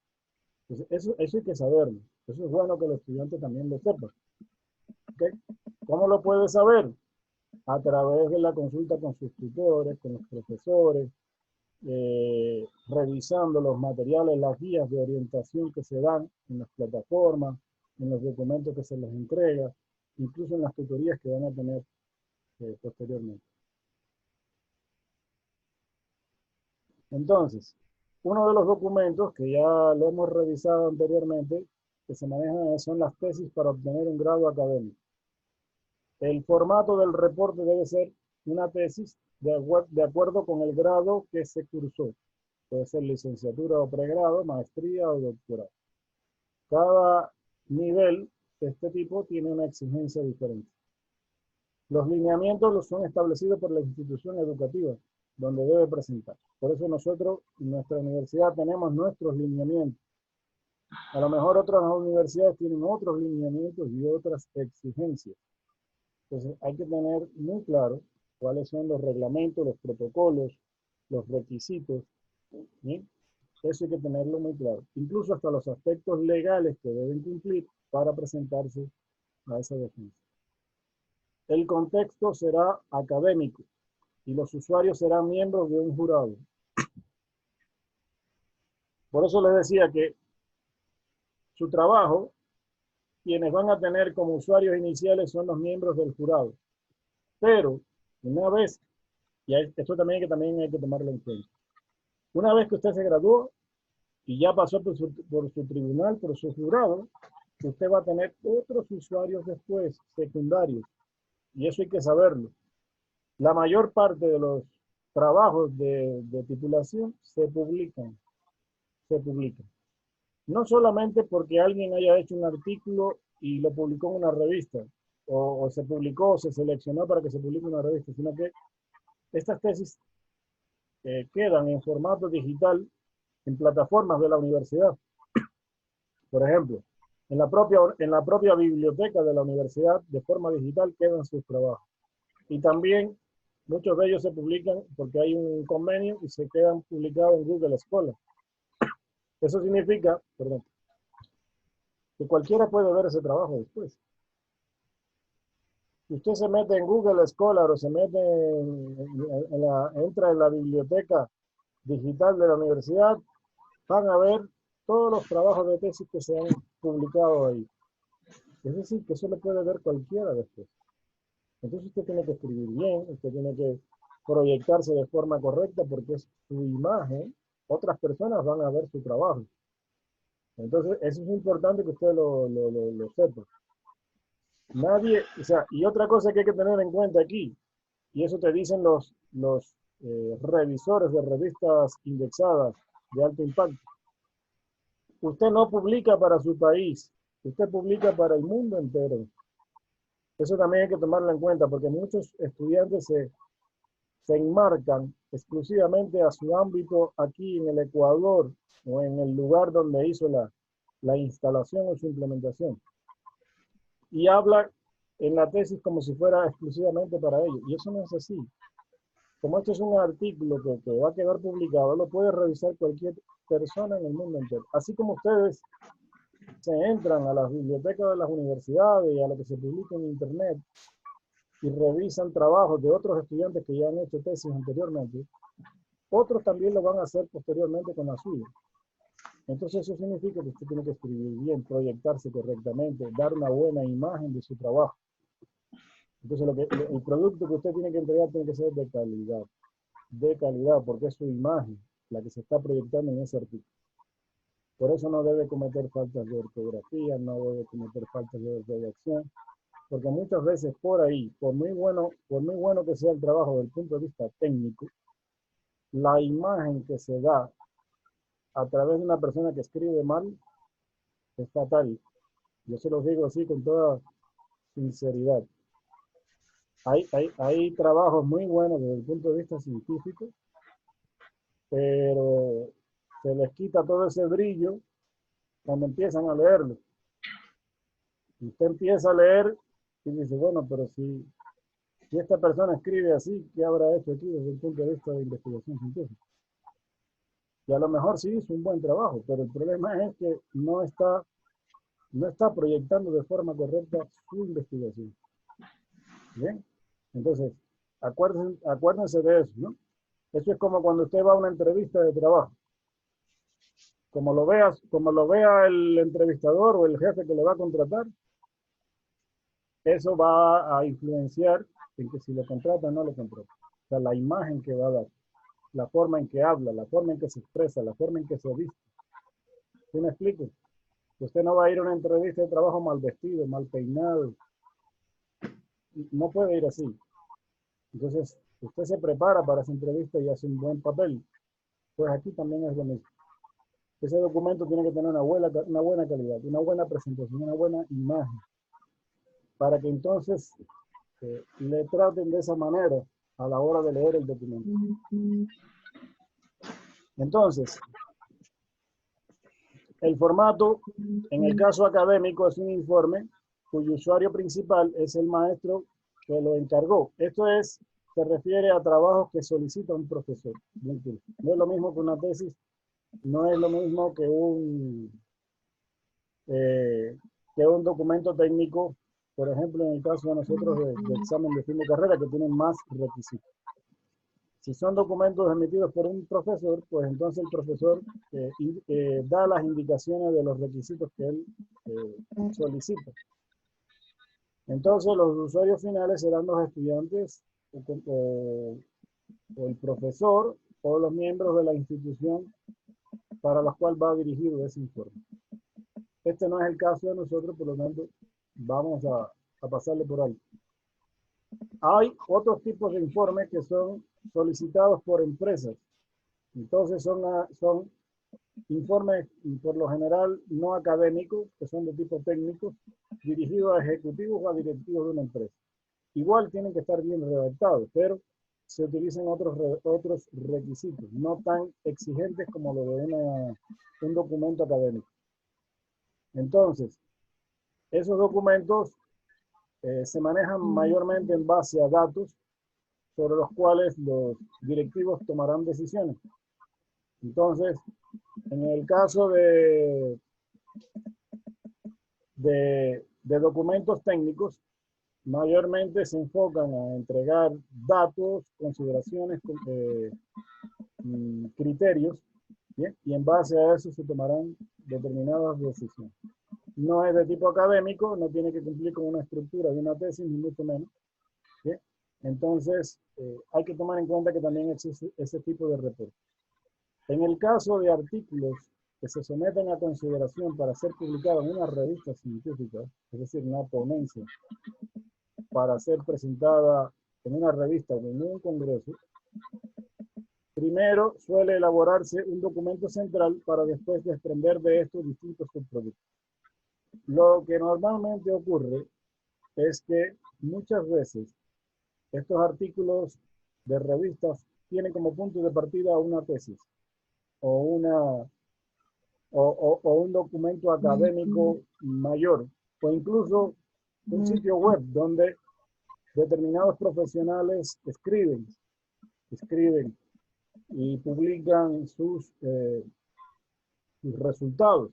Entonces, eso hay que saberlo. Eso es bueno que el estudiante también lo sepa. ¿Okay? ¿Cómo lo puede saber? A través de la consulta con sus tutores, con los profesores, revisando los materiales, las guías de orientación que se dan en las plataformas, en los documentos que se les entrega, incluso en las tutorías que van a tener posteriormente. Entonces, uno de los documentos que ya lo hemos revisado anteriormente, que se manejan son las tesis para obtener un grado académico. El formato del reporte debe ser una tesis de acuerdo con el grado que se cursó. Puede ser licenciatura o pregrado, maestría o doctorado. Cada nivel de este tipo tiene una exigencia diferente. Los lineamientos los son establecidos por la institución educativa, donde debe presentar. Por eso nosotros, en nuestra universidad, tenemos nuestros lineamientos. A lo mejor otras universidades tienen otros lineamientos y otras exigencias. Entonces hay que tener muy claro cuáles son los reglamentos, los protocolos, los requisitos. ¿Sí? Eso hay que tenerlo muy claro. Incluso hasta los aspectos legales que deben cumplir para presentarse a esa defensa. El contexto será académico y los usuarios serán miembros de un jurado. Por eso les decía que su trabajo, quienes van a tener como usuarios iniciales son los miembros del jurado. Pero, una vez, y esto también hay que tomarlo en cuenta, una vez que usted se graduó y ya pasó por su tribunal, por su jurado, usted va a tener otros usuarios después, secundarios, y eso hay que saberlo. La mayor parte de los trabajos de titulación se publican. No solamente porque alguien haya hecho un artículo y lo publicó en una revista, o se publicó, se seleccionó para que se publique en una revista, sino que estas tesis quedan en formato digital en plataformas de la universidad. Por ejemplo, en la propia biblioteca de la universidad, de forma digital, quedan sus trabajos. Y también muchos de ellos se publican porque hay un convenio y se quedan publicados en Google Scholar. Eso significa, que cualquiera puede ver ese trabajo después. Si usted se mete en Google Scholar o se mete entra en la biblioteca digital de la universidad, van a ver todos los trabajos de tesis que se han publicado ahí. Es decir, que eso lo puede ver cualquiera después. Entonces usted tiene que escribir bien, usted tiene que proyectarse de forma correcta porque es su imagen. Otras personas van a ver su trabajo. Entonces, eso es importante que usted lo sepa. Nadie, o sea, y otra cosa que hay que tener en cuenta aquí, y eso te dicen los revisores de revistas indexadas de alto impacto. Usted no publica para su país, usted publica para el mundo entero. Eso también hay que tomarlo en cuenta porque muchos estudiantes se enmarcan exclusivamente a su ámbito aquí en el Ecuador o en el lugar donde hizo la instalación o su implementación. Y habla en la tesis como si fuera exclusivamente para ellos. Y eso no es así. Como esto es un artículo que va a quedar publicado, lo puede revisar cualquier persona en el mundo entero. Así como ustedes se entran a las bibliotecas de las universidades y a lo que se publica en Internet, y revisan trabajos de otros estudiantes que ya han hecho tesis anteriormente, otros también lo van a hacer posteriormente con la suya. Entonces eso significa que usted tiene que escribir bien, proyectarse correctamente, dar una buena imagen de su trabajo. Entonces el producto que usted tiene que entregar tiene que ser de calidad, porque es su imagen la que se está proyectando en ese artículo. Por eso no debe cometer faltas de ortografía, no debe cometer faltas de redacción, porque muchas veces por ahí, por muy bueno que sea el trabajo desde el punto de vista técnico, la imagen que se da a través de una persona que escribe mal es fatal. Yo se los digo así con toda sinceridad. Hay trabajos muy buenos desde el punto de vista científico, pero se les quita todo ese brillo cuando empiezan a leerlo. Usted empieza a leer y dice, bueno, pero si esta persona escribe así, ¿qué habrá hecho aquí desde el punto de vista de investigación científica? Y a lo mejor sí hizo un buen trabajo, pero el problema es que no está proyectando de forma correcta su investigación. ¿Bien? Entonces, acuérdense de eso, ¿no? Eso es como cuando usted va a una entrevista de trabajo. Como lo vea el entrevistador o el jefe que le va a contratar, eso va a influenciar en que si lo contrata o no lo contrata. O sea, la imagen que va a dar, la forma en que habla, la forma en que se expresa, la forma en que se viste. ¿Sí me explico? Usted no va a ir a una entrevista de trabajo mal vestido, mal peinado. No puede ir así. Entonces, usted se prepara para esa entrevista y hace un buen papel. Pues aquí también es lo mismo. Ese documento tiene que tener una buena calidad, una buena presentación, una buena imagen, para que entonces le traten de esa manera a la hora de leer el documento. Entonces, el formato, en el caso académico, es un informe cuyo usuario principal es el maestro que lo encargó. Esto se refiere a trabajos que solicita un profesor. No es lo mismo que una tesis, no es lo mismo que un documento técnico, por ejemplo, en el caso de nosotros de examen de fin de carrera, que tienen más requisitos. Si son documentos emitidos por un profesor, pues entonces el profesor da las indicaciones de los requisitos que él solicita. Entonces los usuarios finales serán los estudiantes o el profesor o los miembros de la institución para los cuales va dirigido ese informe. Este no es el caso de nosotros, por lo tanto vamos a pasarle por alto. Hay otros tipos de informes que son solicitados por empresas. Entonces son informes por lo general no académicos, que son de tipo técnico, dirigidos a ejecutivos o a directivos de una empresa. Igual tienen que estar bien redactados, pero se utilizan otros requisitos, no tan exigentes como lo de un documento académico. Entonces, esos documentos se manejan mayormente en base a datos sobre los cuales los directivos tomarán decisiones. Entonces, en el caso de documentos técnicos, mayormente se enfocan a entregar datos, consideraciones, criterios, ¿bien? Y en base a eso se tomarán determinadas decisiones. No es de tipo académico, no tiene que cumplir con una estructura de una tesis, ni mucho menos. ¿Bien? Entonces, hay que tomar en cuenta que también existe ese tipo de reporte. En el caso de artículos que se someten a consideración para ser publicados en una revista científica, es decir, una ponencia, para ser presentada en una revista o en un congreso, primero suele elaborarse un documento central para después desprender de estos distintos subproductos. Lo que normalmente ocurre es que muchas veces estos artículos de revistas tienen como punto de partida una tesis o un documento académico mayor, o incluso un sitio web donde determinados profesionales escriben y publican sus resultados.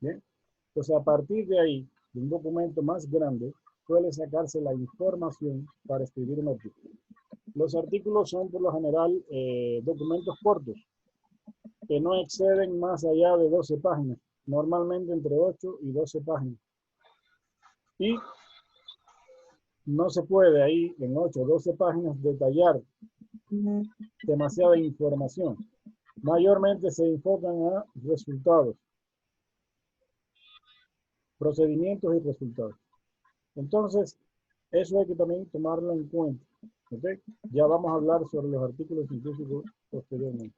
¿Bien? Entonces, a partir de ahí, de un documento más grande, suele sacarse la información para escribir un artículo. Los artículos son, por lo general, documentos cortos. que no exceden más allá de 12 páginas, normalmente entre 8 y 12 páginas. Y no se puede ahí en 8 o 12 páginas detallar demasiada información. Mayormente se enfocan a resultados, procedimientos y resultados. Entonces, eso hay que también tomarlo en cuenta. ¿Okay? Ya vamos a hablar sobre los artículos científicos posteriormente.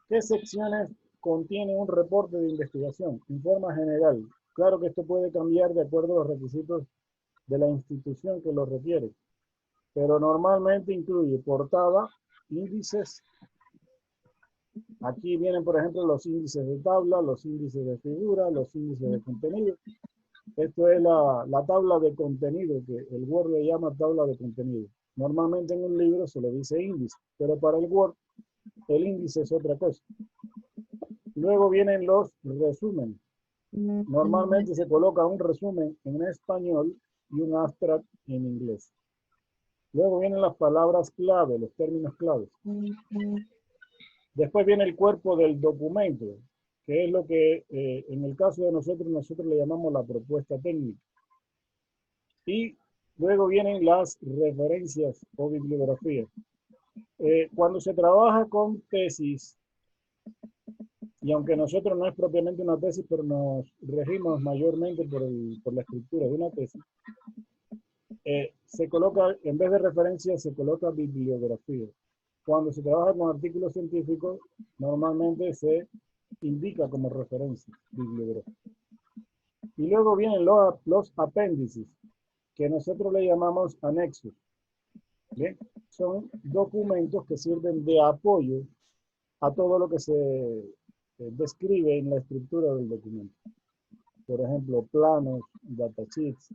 ¿Qué secciones contiene un reporte de investigación? En forma general. Claro que esto puede cambiar de acuerdo a los requisitos de la institución que lo requiere, pero normalmente incluye portada, índices. Aquí vienen, por ejemplo, los índices de tabla, los índices de figura, los índices de contenido. Esto es la tabla de contenido, que el Word le llama tabla de contenido. Normalmente en un libro se le dice índice, pero para el Word el índice es otra cosa. Luego vienen los resúmenes. Normalmente se coloca un resumen en español y un abstract en inglés. Luego vienen las palabras clave, los términos claves. Después viene el cuerpo del documento, que es lo que en el caso de nosotros le llamamos la propuesta técnica. Y luego vienen las referencias o bibliografías. Cuando se trabaja con tesis, y aunque nosotros no es propiamente una tesis, pero nos regimos mayormente por la escritura de una tesis, se coloca, en vez de referencias, se coloca bibliografía. Cuando se trabaja con artículos científicos, normalmente se indica como referencia bibliografía. Y luego vienen los apéndices, que nosotros le llamamos anexos. ¿Bien? Son documentos que sirven de apoyo a todo lo que se describe en la estructura del documento. Por ejemplo, planos, datasheets,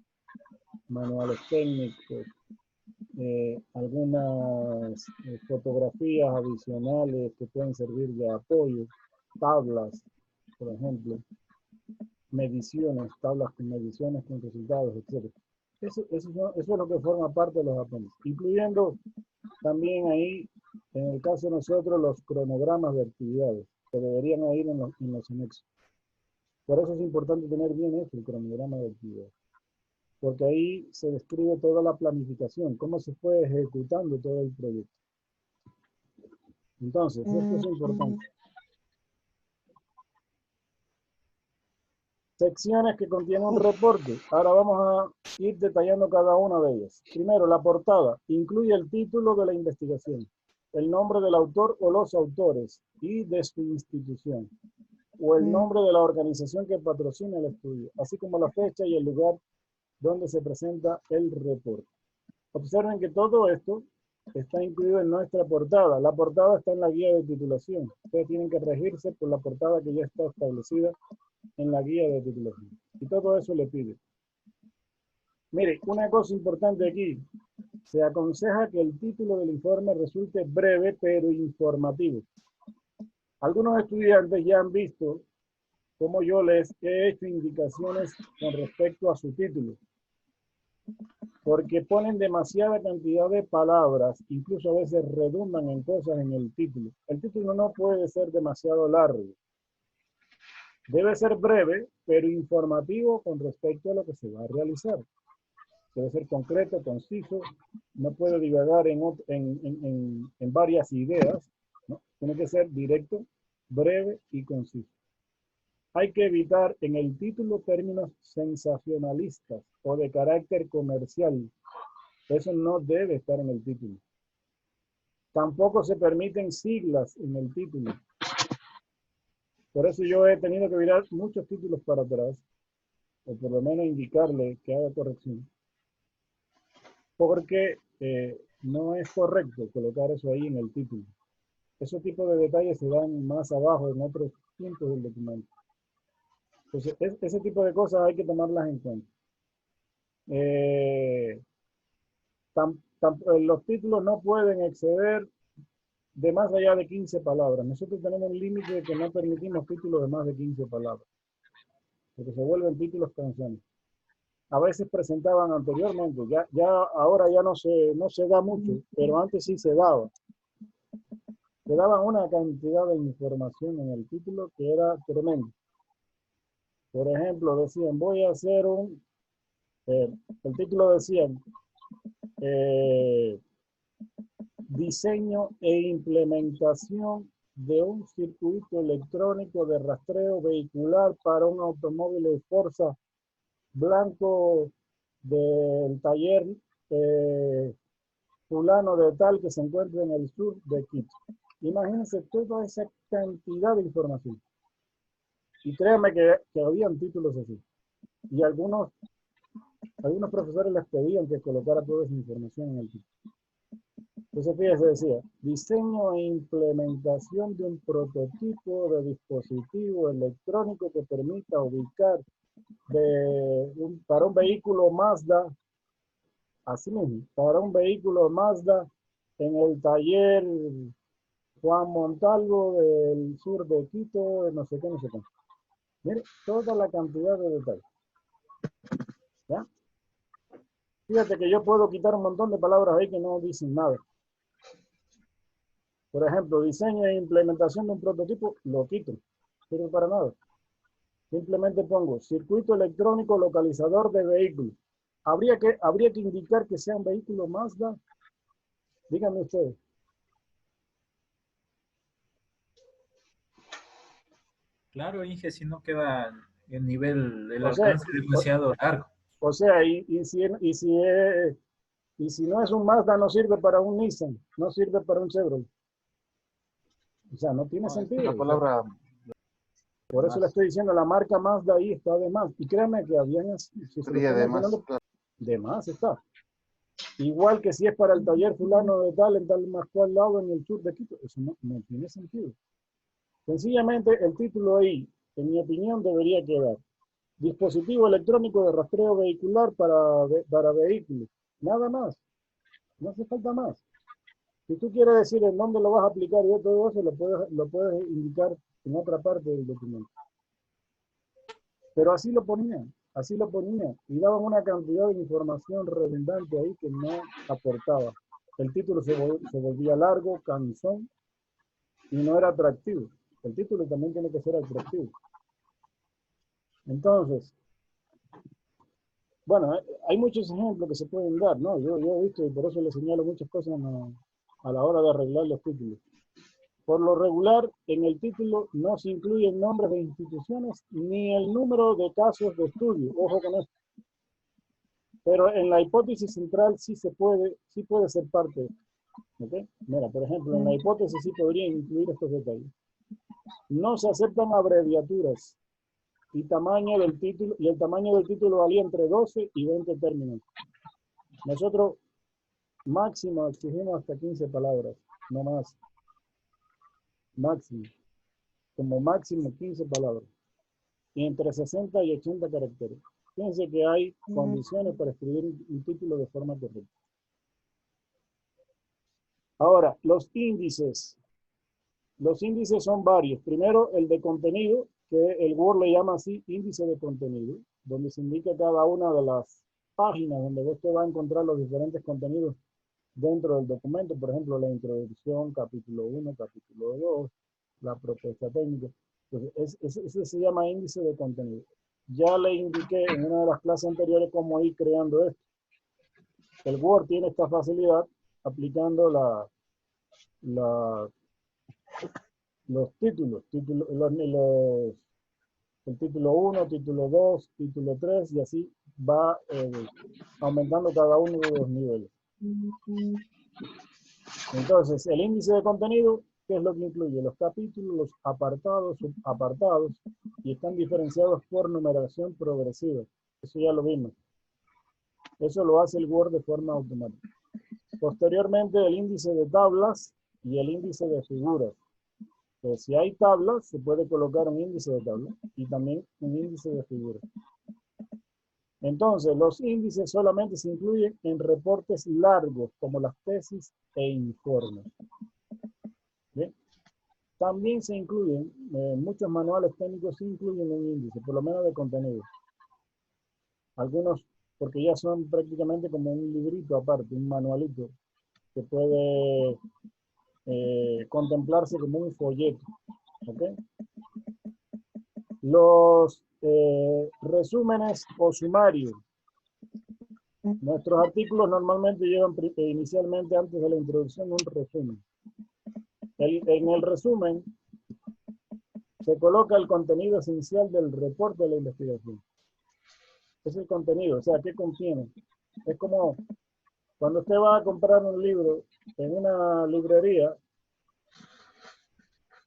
manuales técnicos, algunas fotografías adicionales que pueden servir de apoyo, tablas, por ejemplo, mediciones, tablas con mediciones, con resultados, etc. Eso es lo que forma parte de los apéndices, incluyendo también ahí, en el caso de nosotros, los cronogramas de actividades, que deberían ir en los anexos. Por eso es importante tener bien hecho el cronograma de actividades, porque ahí se describe toda la planificación, cómo se fue ejecutando todo el proyecto. Entonces, esto es importante. Secciones que contienen un reporte. Ahora vamos a ir detallando cada una de ellas. Primero, la portada. Incluye el título de la investigación, el nombre del autor o los autores y de su institución, o el nombre de la organización que patrocina el estudio, así como la fecha y el lugar donde se presenta el reporte. Observen que todo esto está incluido en nuestra portada. La portada está en la guía de titulación. Ustedes tienen que regirse por la portada que ya está establecida en la guía de titulación. Y todo eso le pide. Mire, una cosa importante aquí. Se aconseja que el título del informe resulte breve pero informativo. Algunos estudiantes ya han visto cómo yo les he hecho indicaciones con respecto a su título, porque ponen demasiada cantidad de palabras, incluso a veces redundan en cosas en el título. El título no puede ser demasiado largo. Debe ser breve, pero informativo con respecto a lo que se va a realizar. Debe ser concreto, conciso, no puede divagar en varias ideas, ¿no? Tiene que ser directo, breve y conciso. Hay que evitar en el título términos sensacionalistas o de carácter comercial. Eso no debe estar en el título. Tampoco se permiten siglas en el título. Por eso yo he tenido que mirar muchos títulos para atrás, o por lo menos indicarle que haga corrección. Porque no es correcto colocar eso ahí en el título. Ese tipo de detalles se dan más abajo en otros puntos del documento. Entonces, ese tipo de cosas hay que tomarlas en cuenta. Los títulos no pueden exceder de más allá de 15 palabras. Nosotros tenemos un límite de que no permitimos títulos de más de 15 palabras, porque se vuelven títulos canciones. A veces presentaban anteriormente, ahora ya no se da mucho, pero antes sí se daba. te daban una cantidad de información en el título que era tremendo. Por ejemplo, decían, voy a hacer el título decía, diseño e implementación de un circuito electrónico de rastreo vehicular para un automóvil de Forza blanco del taller fulano de tal que se encuentra en el sur de Quito. Imagínense toda esa cantidad de información. Y créanme que habían títulos así. Y algunos profesores les pedían que colocara toda esa información en el título. Entonces, fíjese, decía, diseño e implementación de un prototipo de dispositivo electrónico que permita ubicar para un vehículo Mazda, así mismo, para un vehículo Mazda en el taller Juan Montalvo del sur de Quito, no sé qué, no sé qué. Mire, toda la cantidad de detalles. ¿Ya? Fíjate que yo puedo quitar un montón de palabras ahí que no dicen nada. Por ejemplo, diseño e implementación de un prototipo, lo quito, pero para nada. Simplemente pongo circuito electrónico localizador de vehículos. Habría que indicar que sea un vehículo Mazda. Díganme ustedes. Claro, Inge, si no queda el nivel, el O sea, alcance demasiado largo. O sea, y si no es un Mazda, no sirve para un Nissan, no sirve para un Chevrolet. O sea, no tiene sentido. La palabra... Por eso le estoy diciendo, la marca Mazda ahí está de más. Y créanme que habían... Si se lo estoy mencionando, de más está. Igual que si es para el taller fulano de tal, en tal más cual lado en el sur de Quito. Eso no tiene sentido. Sencillamente, el título ahí, en mi opinión, debería quedar. Dispositivo electrónico de rastreo vehicular para vehículos. Nada más. No hace falta más. Si tú quieres decir en dónde lo vas a aplicar y todo eso, lo puedes indicar en otra parte del documento. Pero así lo ponían. Y daban una cantidad de información redundante ahí que no aportaba. El título se volvía largo, cansón y no era atractivo. El título también tiene que ser atractivo. Entonces, bueno, hay muchos ejemplos que se pueden dar, ¿no? Yo he visto y por eso le señalo muchas cosas a la hora de arreglar los títulos. Por lo regular, en el título no se incluyen nombres de instituciones ni el número de casos de estudio. Ojo con esto. Pero en la hipótesis central sí puede ser parte. ¿Okay? Mira, por ejemplo, en la hipótesis sí podría incluir estos detalles. No se aceptan abreviaturas. Y el tamaño del título valía entre 12 y 20 términos. Nosotros máximo exigimos hasta 15 palabras, no más. Máximo. Como máximo 15 palabras. Y entre 60 y 80 caracteres. Fíjense que hay condiciones para escribir un título de forma correcta. Ahora, los índices. Los índices son varios. Primero, el de contenido, que el Word le llama así índice de contenido, donde se indica cada una de las páginas donde usted va a encontrar los diferentes contenidos dentro del documento. Por ejemplo, la introducción, capítulo 1, capítulo 2, la propuesta técnica. Entonces, ese se llama índice de contenido. Ya le indiqué en una de las clases anteriores cómo ir creando esto. El Word tiene esta facilidad aplicando los títulos, el título 1, título 2, título 3, y así va aumentando cada uno de los niveles. Entonces, el índice de contenido, ¿qué es lo que incluye? Los capítulos, los apartados, subapartados, y están diferenciados por numeración progresiva. Eso ya lo vimos. Eso lo hace el Word de forma automática. Posteriormente, el índice de tablas y el índice de figuras. Entonces, si hay tablas, se puede colocar un índice de tabla y también un índice de figuras. Entonces, los índices solamente se incluyen en reportes largos, como las tesis e informes. ¿Bien? También se incluyen, muchos manuales técnicos incluyen un índice, por lo menos de contenido. Algunos, porque ya son prácticamente como un librito aparte, un manualito, que puede contemplarse como un folleto. ¿Ok? Los resúmenes o sumarios. Nuestros artículos normalmente llevan inicialmente, antes de la introducción, un resumen. En el resumen se coloca el contenido esencial del reporte de la investigación. Es el contenido, o sea, ¿qué contiene? Es como cuando usted va a comprar un libro en una librería,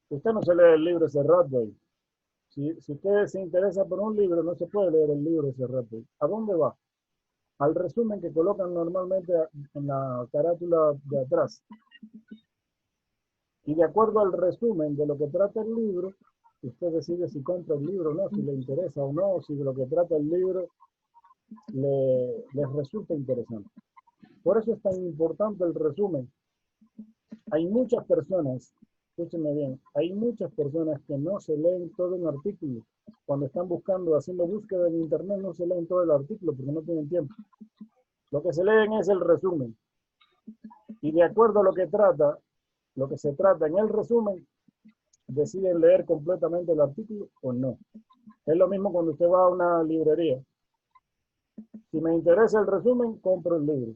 usted no se lee el libro ese rato ahí. Si usted se interesa por un libro, no se puede leer el libro ese rato. ¿A dónde va? Al resumen que colocan normalmente en la carátula de atrás. Y de acuerdo al resumen de lo que trata el libro, usted decide si compra el libro o no, si le interesa o no, si de lo que trata el libro les resulta interesante. Por eso es tan importante el resumen. Hay muchas personas, escúchenme bien, hay muchas personas que no se leen todo un artículo. Cuando están buscando, haciendo búsqueda en internet, no se leen todo el artículo porque no tienen tiempo. Lo que se leen es el resumen. Y de acuerdo a lo que se trata en el resumen, deciden leer completamente el artículo o no. Es lo mismo cuando usted va a una librería. Si me interesa el resumen, compro el libro.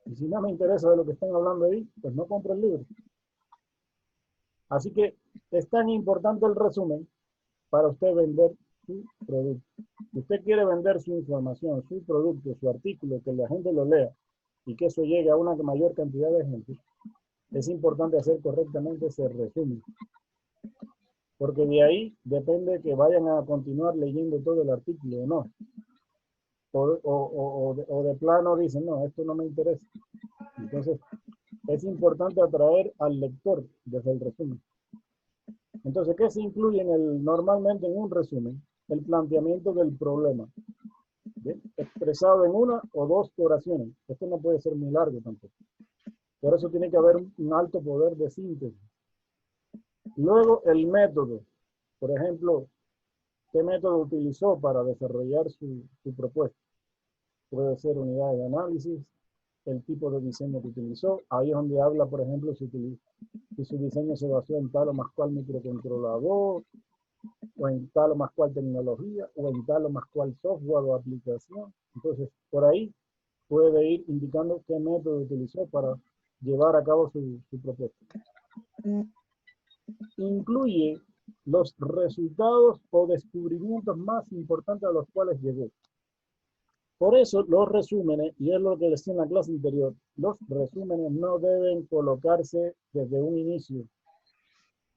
Y si no me interesa de lo que están hablando ahí, pues no compro el libro. Así que es tan importante el resumen para usted vender su producto. Si usted quiere vender su información, su producto, su artículo, que la gente lo lea y que eso llegue a una mayor cantidad de gente, es importante hacer correctamente ese resumen. Porque de ahí depende que vayan a continuar leyendo todo el artículo o no. O de plano dicen, no, esto no me interesa. Entonces, es importante atraer al lector desde el resumen. Entonces, ¿qué se incluye normalmente en un resumen? El planteamiento del problema. ¿Bien? Expresado en una o dos oraciones. Esto no puede ser muy largo tampoco. Por eso tiene que haber un alto poder de síntesis. Luego, el método. Por ejemplo, ¿qué método utilizó para desarrollar su propuesta? Puede ser unidades de análisis, el tipo de diseño que utilizó. Ahí es donde habla, por ejemplo, si su diseño se basó en tal o más cual microcontrolador, o en tal o más cual tecnología, o en tal o más cual software o aplicación. Entonces, por ahí puede ir indicando qué método utilizó para llevar a cabo su propuesta. Incluye los resultados o descubrimientos más importantes a los cuales llegó. Por eso los resúmenes, y es lo que les decía en la clase anterior, los resúmenes no deben colocarse desde un inicio.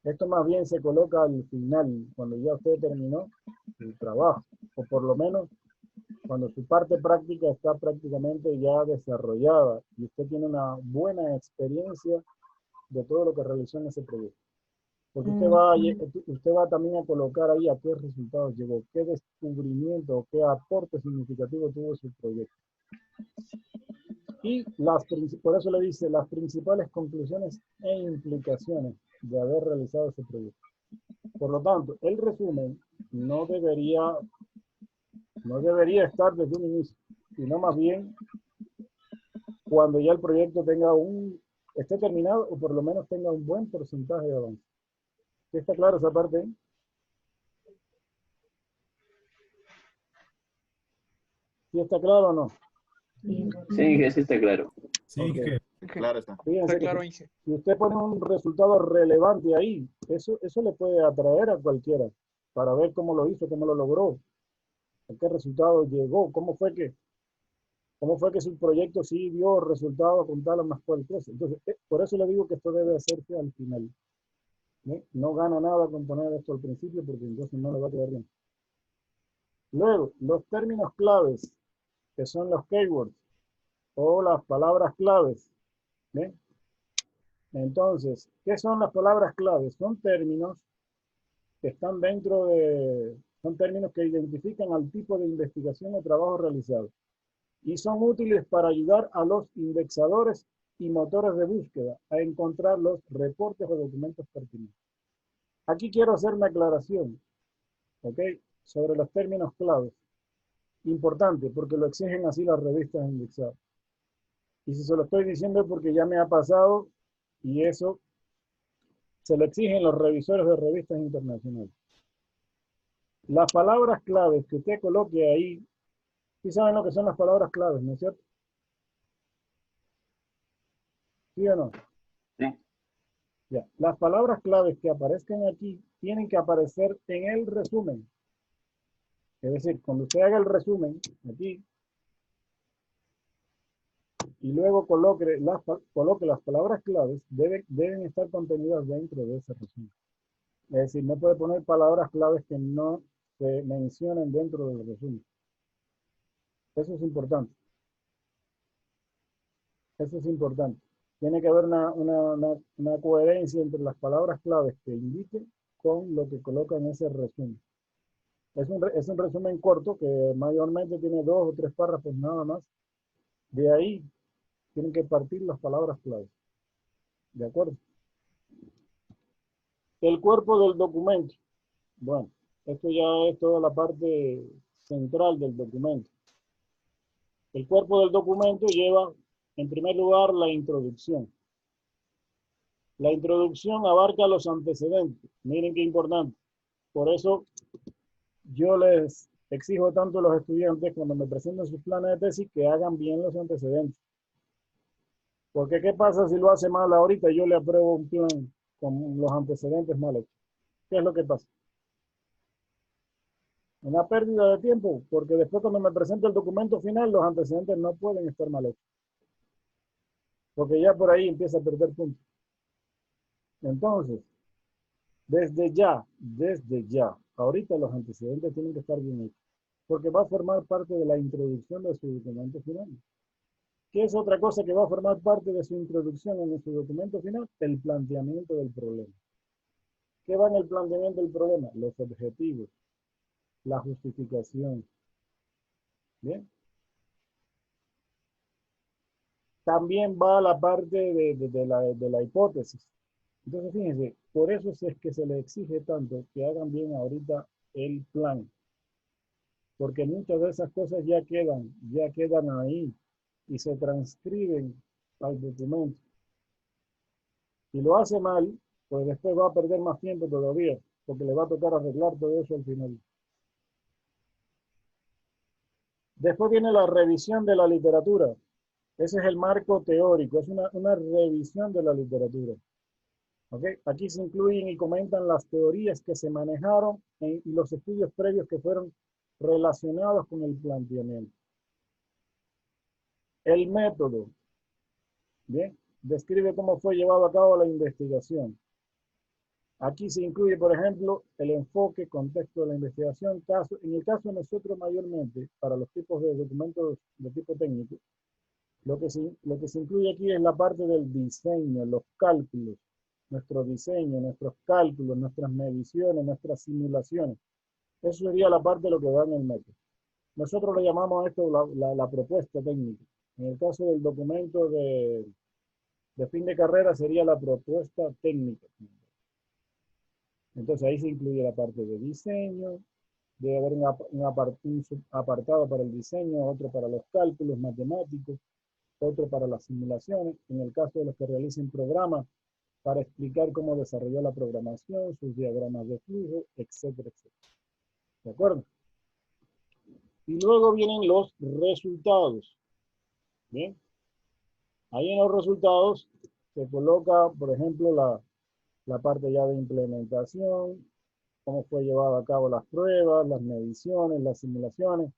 Esto más bien se coloca al final, cuando ya usted terminó el trabajo, o por lo menos cuando su parte práctica está prácticamente ya desarrollada y usted tiene una buena experiencia de todo lo que realizó en ese proyecto. Porque usted va también a colocar ahí a qué resultados llegó, qué descubrimiento, qué aporte significativo tuvo su proyecto. Y por eso le dice las principales conclusiones e implicaciones de haber realizado ese proyecto. Por lo tanto, el resumen no debería estar desde un inicio, sino más bien cuando ya el proyecto esté terminado o por lo menos tenga un buen porcentaje de avance. ¿Sí está claro esa parte? ¿Sí está claro o no? Sí, Inge, sí está claro. Sí, Inge. Claro está. Fíjense Está claro, que Inge. si usted pone un resultado relevante ahí, eso le puede atraer a cualquiera para ver cómo lo hizo, cómo lo logró, a qué resultado llegó, cómo fue que su proyecto sí dio resultados con tal o más cual cosa. Entonces, por eso le digo que esto debe hacerse al final. No gana nada con poner esto al principio porque entonces no le va a quedar bien. Luego, los términos claves, que son los keywords o las palabras claves. ¿Bien? Entonces, ¿qué son las palabras claves? Son términos que están son términos que identifican al tipo de investigación o trabajo realizado y son útiles para ayudar a los indexadores y motores de búsqueda a encontrar los reportes o documentos pertinentes. Aquí quiero hacer una aclaración, ¿ok? Sobre los términos claves. Importante, porque lo exigen así las revistas indexadas. Y si se lo estoy diciendo es porque ya me ha pasado Y eso se lo exigen los revisores de revistas internacionales. Las palabras claves que usted coloque ahí, ¿sí saben lo que son las palabras claves, no es cierto? ¿Sí o no? Sí. Ya. Las palabras claves que aparezcan aquí tienen que aparecer en el resumen. Es decir, cuando usted haga el resumen aquí y luego coloque las palabras claves, deben estar contenidas dentro de ese resumen. Es decir, no puede poner palabras claves que no se mencionen dentro del resumen. Eso es importante. Eso es importante. Tiene que haber una coherencia entre las palabras claves que indiquen con lo que coloca en ese resumen. Es un resumen corto que mayormente tiene 2 o 3 párrafos nada más. De ahí tienen que partir las palabras claves. ¿De acuerdo? El cuerpo del documento. Bueno, esto ya es toda la parte central del documento. El cuerpo del documento lleva, en primer lugar, la introducción. La introducción abarca los antecedentes. Miren qué importante. Por eso yo les exijo tanto a los estudiantes cuando me presenten sus planes de tesis que hagan bien los antecedentes. Porque ¿qué pasa si lo hace mal ahorita? Yo le apruebo un plan con los antecedentes mal hechos. ¿Qué es lo que pasa? Una pérdida de tiempo, porque después cuando me presente el documento final, los antecedentes no pueden estar mal hechos. Porque ya por ahí empieza a perder puntos. Entonces, desde ya, ahorita los antecedentes tienen que estar bien hechos, porque va a formar parte de la introducción de su documento final. ¿Qué es otra cosa que va a formar parte de su introducción en su documento final? El planteamiento del problema. ¿Qué va en el planteamiento del problema? Los objetivos, la justificación. ¿Bien? También va la parte de la hipótesis. Entonces, fíjense, por eso es que se le exige tanto que hagan bien ahorita el plan. Porque muchas de esas cosas ya quedan ahí y se transcriben al documento. Si lo hace mal, pues después va a perder más tiempo todavía, porque le va a tocar arreglar todo eso al final. Después viene la revisión de la literatura. Ese es el marco teórico, es una revisión de la literatura. ¿Okay? Aquí se incluyen y comentan las teorías que se manejaron y los estudios previos que fueron relacionados con el planteamiento. El método, ¿bien? Describe cómo fue llevado a cabo la investigación. Aquí se incluye, por ejemplo, el enfoque, contexto de la investigación, caso. En el caso de nosotros mayormente, para los tipos de documentos de tipo técnico, lo que se incluye aquí es la parte del diseño, los cálculos, nuestro diseño, nuestros cálculos, nuestras mediciones, nuestras simulaciones. Eso sería la parte de lo que va en el método. Nosotros le llamamos a esto la propuesta técnica. En el caso del documento de fin de carrera sería la propuesta técnica. Entonces ahí se incluye la parte de diseño, debe haber un apartado para el diseño, otro para los cálculos matemáticos, otro para las simulaciones, en el caso de los que realicen programas, para explicar cómo desarrolló la programación, sus diagramas de flujo, etcétera, etcétera. ¿De acuerdo? Y luego vienen los resultados. ¿Bien? Ahí en los resultados se coloca, por ejemplo, la parte ya de implementación, cómo fue llevado a cabo las pruebas, las mediciones, las simulaciones.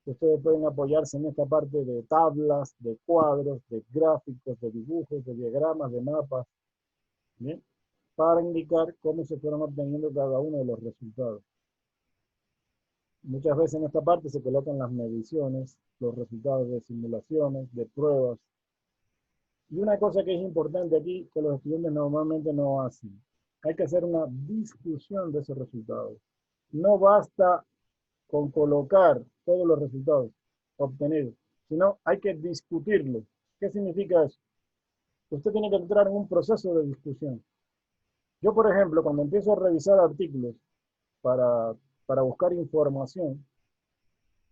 Ustedes pueden apoyarse en esta parte de tablas, de cuadros, de gráficos, de dibujos, de diagramas, de mapas, ¿bien? Para indicar cómo se fueron obteniendo cada uno de los resultados. Muchas veces en esta parte se colocan las mediciones, los resultados de simulaciones, de pruebas. Y una cosa que es importante aquí, que los estudiantes normalmente no hacen, hay que hacer una discusión de esos resultados. No basta con colocar todos los resultados obtenidos, sino hay que discutirlos. ¿Qué significa eso? Usted tiene que entrar en un proceso de discusión. Yo, por ejemplo, cuando empiezo a revisar artículos para buscar información,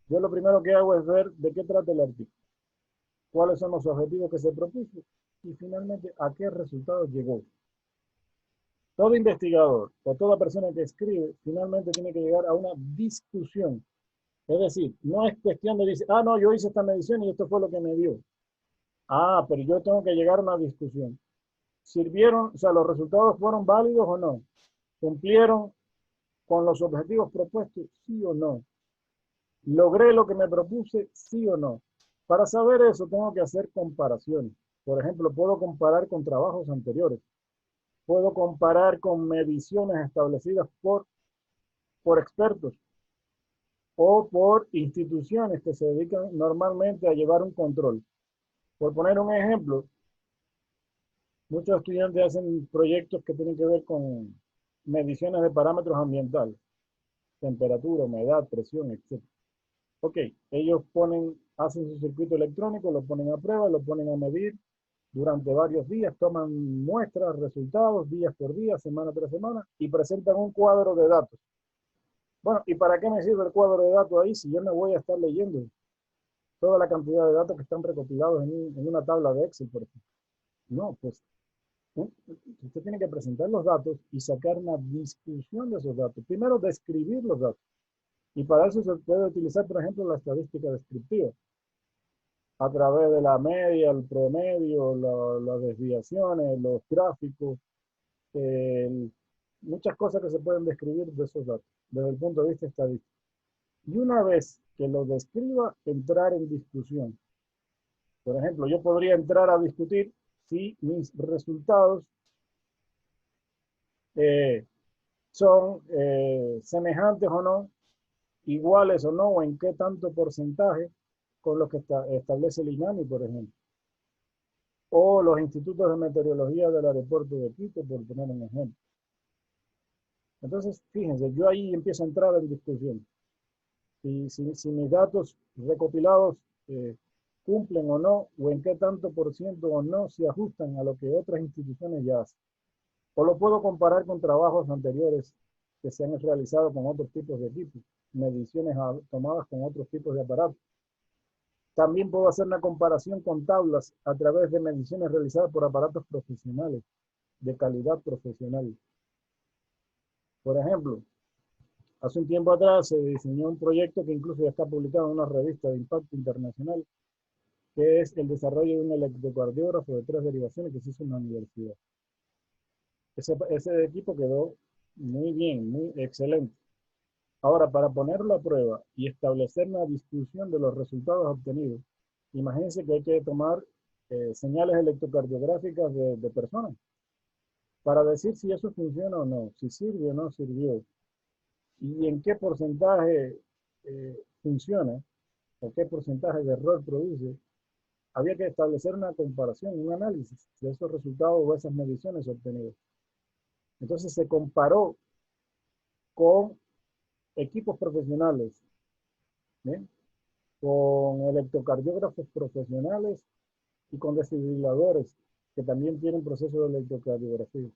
yo lo primero que hago es ver de qué trata el artículo, cuáles son los objetivos que se propuso y finalmente a qué resultado llegó. Todo investigador o toda persona que escribe finalmente tiene que llegar a una discusión. Es decir, no es cuestión de decir, ah, no, yo hice esta medición y esto fue lo que me dio. Ah, pero yo tengo que llegar a una discusión. ¿Sirvieron, o sea, los resultados fueron válidos o no? ¿Cumplieron con los objetivos propuestos? Sí o no. ¿Logré lo que me propuse? Sí o no. Para saber eso tengo que hacer comparaciones. Por ejemplo, puedo comparar con trabajos anteriores. Puedo comparar con mediciones establecidas por expertos o por instituciones que se dedican normalmente a llevar un control. Por poner un ejemplo, muchos estudiantes hacen proyectos que tienen que ver con mediciones de parámetros ambientales, temperatura, humedad, presión, etc. Ok, ellos hacen su circuito electrónico, lo ponen a prueba, lo ponen a medir durante varios días, toman muestras, resultados, días por día, semana tras semana, y presentan un cuadro de datos. Bueno, ¿y para qué me sirve el cuadro de datos ahí si yo me voy a estar leyendo toda la cantidad de datos que están recopilados en una tabla de Excel, por ejemplo? No, pues usted tiene que presentar los datos y sacar una discusión de esos datos. Primero, describir los datos. Y para eso se puede utilizar, por ejemplo, la estadística descriptiva. A través de la media, el promedio, las desviaciones, los gráficos, muchas cosas que se pueden describir de esos datos, desde el punto de vista estadístico. Y una vez que lo describa, entrar en discusión. Por ejemplo, yo podría entrar a discutir si mis resultados son semejantes o no, iguales o no, o en qué tanto porcentaje con lo que establece el INAMI, por ejemplo. O los institutos de meteorología del aeropuerto de Quito, por poner un ejemplo. Entonces, fíjense, yo ahí empiezo a entrar en discusión. Si mis datos recopilados cumplen o no, o en qué tanto por ciento o no se ajustan a lo que otras instituciones ya hacen. O lo puedo comparar con trabajos anteriores que se han realizado con otros tipos de equipos, mediciones tomadas con otros tipos de aparatos. También puedo hacer una comparación con tablas a través de mediciones realizadas por aparatos profesionales, de calidad profesional. Por ejemplo, hace un tiempo atrás se diseñó un proyecto que incluso ya está publicado en una revista de impacto internacional, que es el desarrollo de un electrocardiógrafo de 3 derivaciones que se hizo en la universidad. Ese equipo quedó muy bien, muy excelente. Ahora, para ponerlo a prueba y establecer una discusión de los resultados obtenidos, imagínense que hay que tomar señales electrocardiográficas de personas para decir si eso funciona o no, si sirve o no sirvió, y en qué porcentaje funciona, o qué porcentaje de error produce. Había que establecer una comparación, un análisis de esos resultados o esas mediciones obtenidas. Entonces se comparó con equipos profesionales, ¿bien?, con electrocardiógrafos profesionales y con desfibriladores que también tienen proceso de electrocardiografía.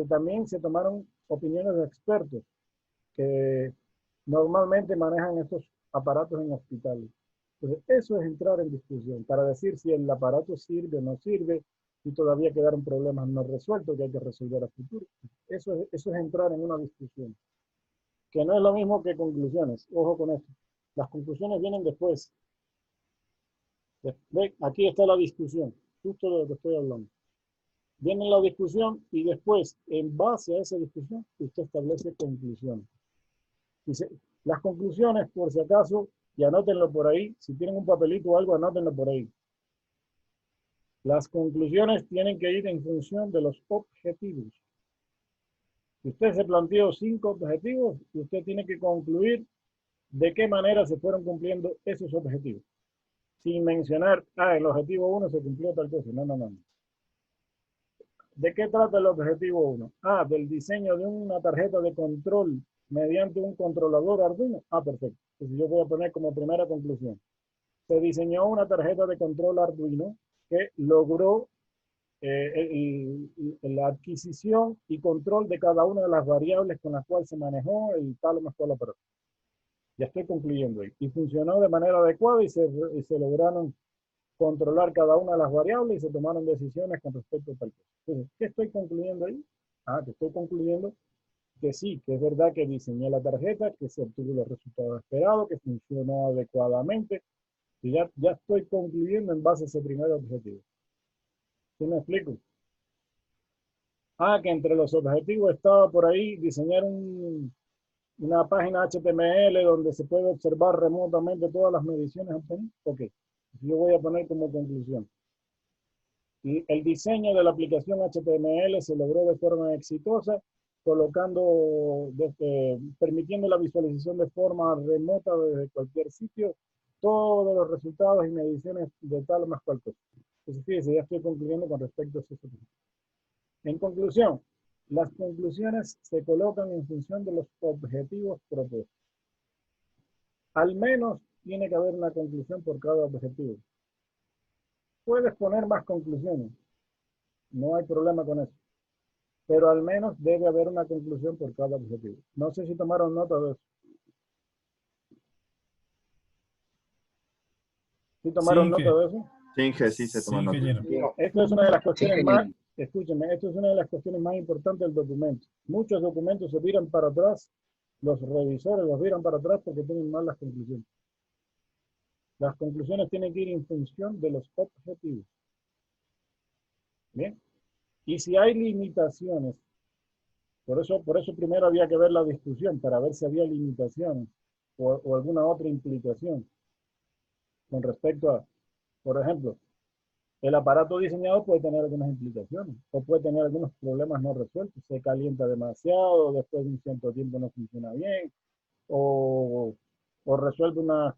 También se tomaron opiniones de expertos que normalmente manejan estos aparatos en hospitales. Entonces, eso es entrar en discusión para decir si el aparato sirve o no sirve, y todavía quedaron problemas no resueltos que hay que resolver a futuro. Eso es entrar en una discusión, que no es lo mismo que conclusiones. Ojo con esto. Las conclusiones vienen después. Aquí está la discusión, justo de lo que estoy hablando. Viene la discusión y después, en base a esa discusión, usted establece conclusiones. Las conclusiones, por si acaso, y anótenlo por ahí, si tienen un papelito o algo, anótenlo por ahí. Las conclusiones tienen que ir en función de los objetivos. Si usted se planteó 5 objetivos, usted tiene que concluir de qué manera se fueron cumpliendo esos objetivos. Sin mencionar, el objetivo 1 se cumplió tal cosa. No. ¿De qué trata el objetivo 1? Del diseño de una tarjeta de control mediante un controlador Arduino. Perfecto. Entonces yo voy a poner como primera conclusión. Se diseñó una tarjeta de control Arduino que logró la adquisición y control de cada una de las variables con las cuales se manejó el tal o más cual aparato. Ya estoy concluyendo ahí. Y funcionó de manera adecuada y se lograron controlar cada una de las variables y se tomaron decisiones con respecto a tal cosa. Entonces, ¿qué estoy concluyendo ahí? Que estoy concluyendo que sí, que es verdad que diseñé la tarjeta, que se obtuvo los resultados esperados, que funcionó adecuadamente, y ya estoy concluyendo en base a ese primer objetivo. ¿Sí me explico? Que entre los objetivos estaba por ahí diseñar una página HTML donde se puede observar remotamente todas las mediciones obtenidas. Ok, yo voy a poner como conclusión. Y el diseño de la aplicación HTML se logró de forma exitosa, permitiendo la visualización de forma remota desde cualquier sitio, todos los resultados y mediciones de tal o más cual cosa. Entonces, fíjense, ya estoy concluyendo con respecto a eso. En conclusión, las conclusiones se colocan en función de los objetivos propuestos. Al menos tiene que haber una conclusión por cada objetivo. Puedes poner más conclusiones, no hay problema con eso. Pero al menos debe haber una conclusión por cada objetivo. No sé si tomaron nota de eso. ¿Sí tomaron nota de eso? Sí, Inge, sí se toma nota. Esto es una de las cuestiones más, escúcheme, esto es una de las cuestiones más importantes del documento. Muchos documentos se viran para atrás, los revisores los viran para atrás porque tienen mal las conclusiones. Las conclusiones tienen que ir en función de los objetivos. Bien. Y si hay limitaciones, por eso primero había que ver la discusión para ver si había limitaciones o alguna otra implicación con respecto a, por ejemplo, el aparato diseñado puede tener algunas implicaciones o puede tener algunos problemas no resueltos. Se calienta demasiado, después de un cierto tiempo no funciona bien o resuelve unas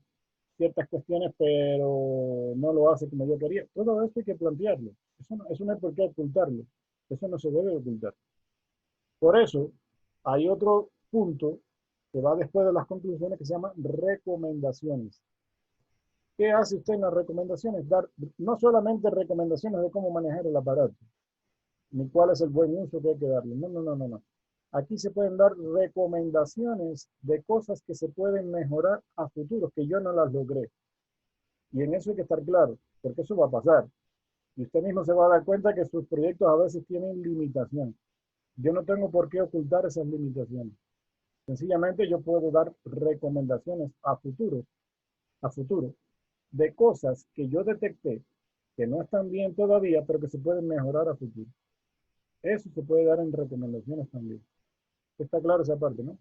ciertas cuestiones pero no lo hace como yo quería. Todo esto hay que plantearlo. Eso no hay por qué ocultarlo. Eso no se debe ocultar. Por eso, hay otro punto que va después de las conclusiones que se llama recomendaciones. ¿Qué hace usted en las recomendaciones? Dar no solamente recomendaciones de cómo manejar el aparato, ni cuál es el buen uso que hay que darle. No. Aquí se pueden dar recomendaciones de cosas que se pueden mejorar a futuro, que yo no las logré. Y en eso hay que estar claro, porque eso va a pasar. Y usted mismo se va a dar cuenta que sus proyectos a veces tienen limitaciones. Yo no tengo por qué ocultar esas limitaciones. Sencillamente yo puedo dar recomendaciones a futuro, de cosas que yo detecté que no están bien todavía, pero que se pueden mejorar a futuro. Eso se puede dar en recomendaciones también. Está claro esa parte, ¿no?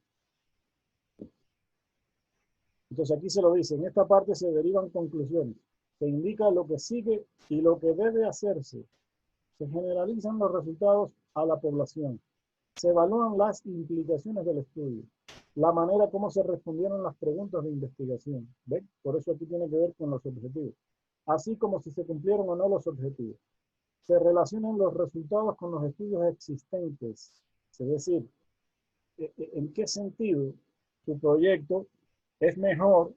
Entonces aquí se lo dice, en esta parte se derivan conclusiones. Se indica lo que sigue y lo que debe hacerse. Se generalizan los resultados a la población. Se evalúan las implicaciones del estudio. La manera como se respondieron las preguntas de investigación. ¿Ven? Por eso aquí tiene que ver con los objetivos. Así como si se cumplieron o no los objetivos. Se relacionan los resultados con los estudios existentes. Es decir, ¿en qué sentido tu proyecto es mejor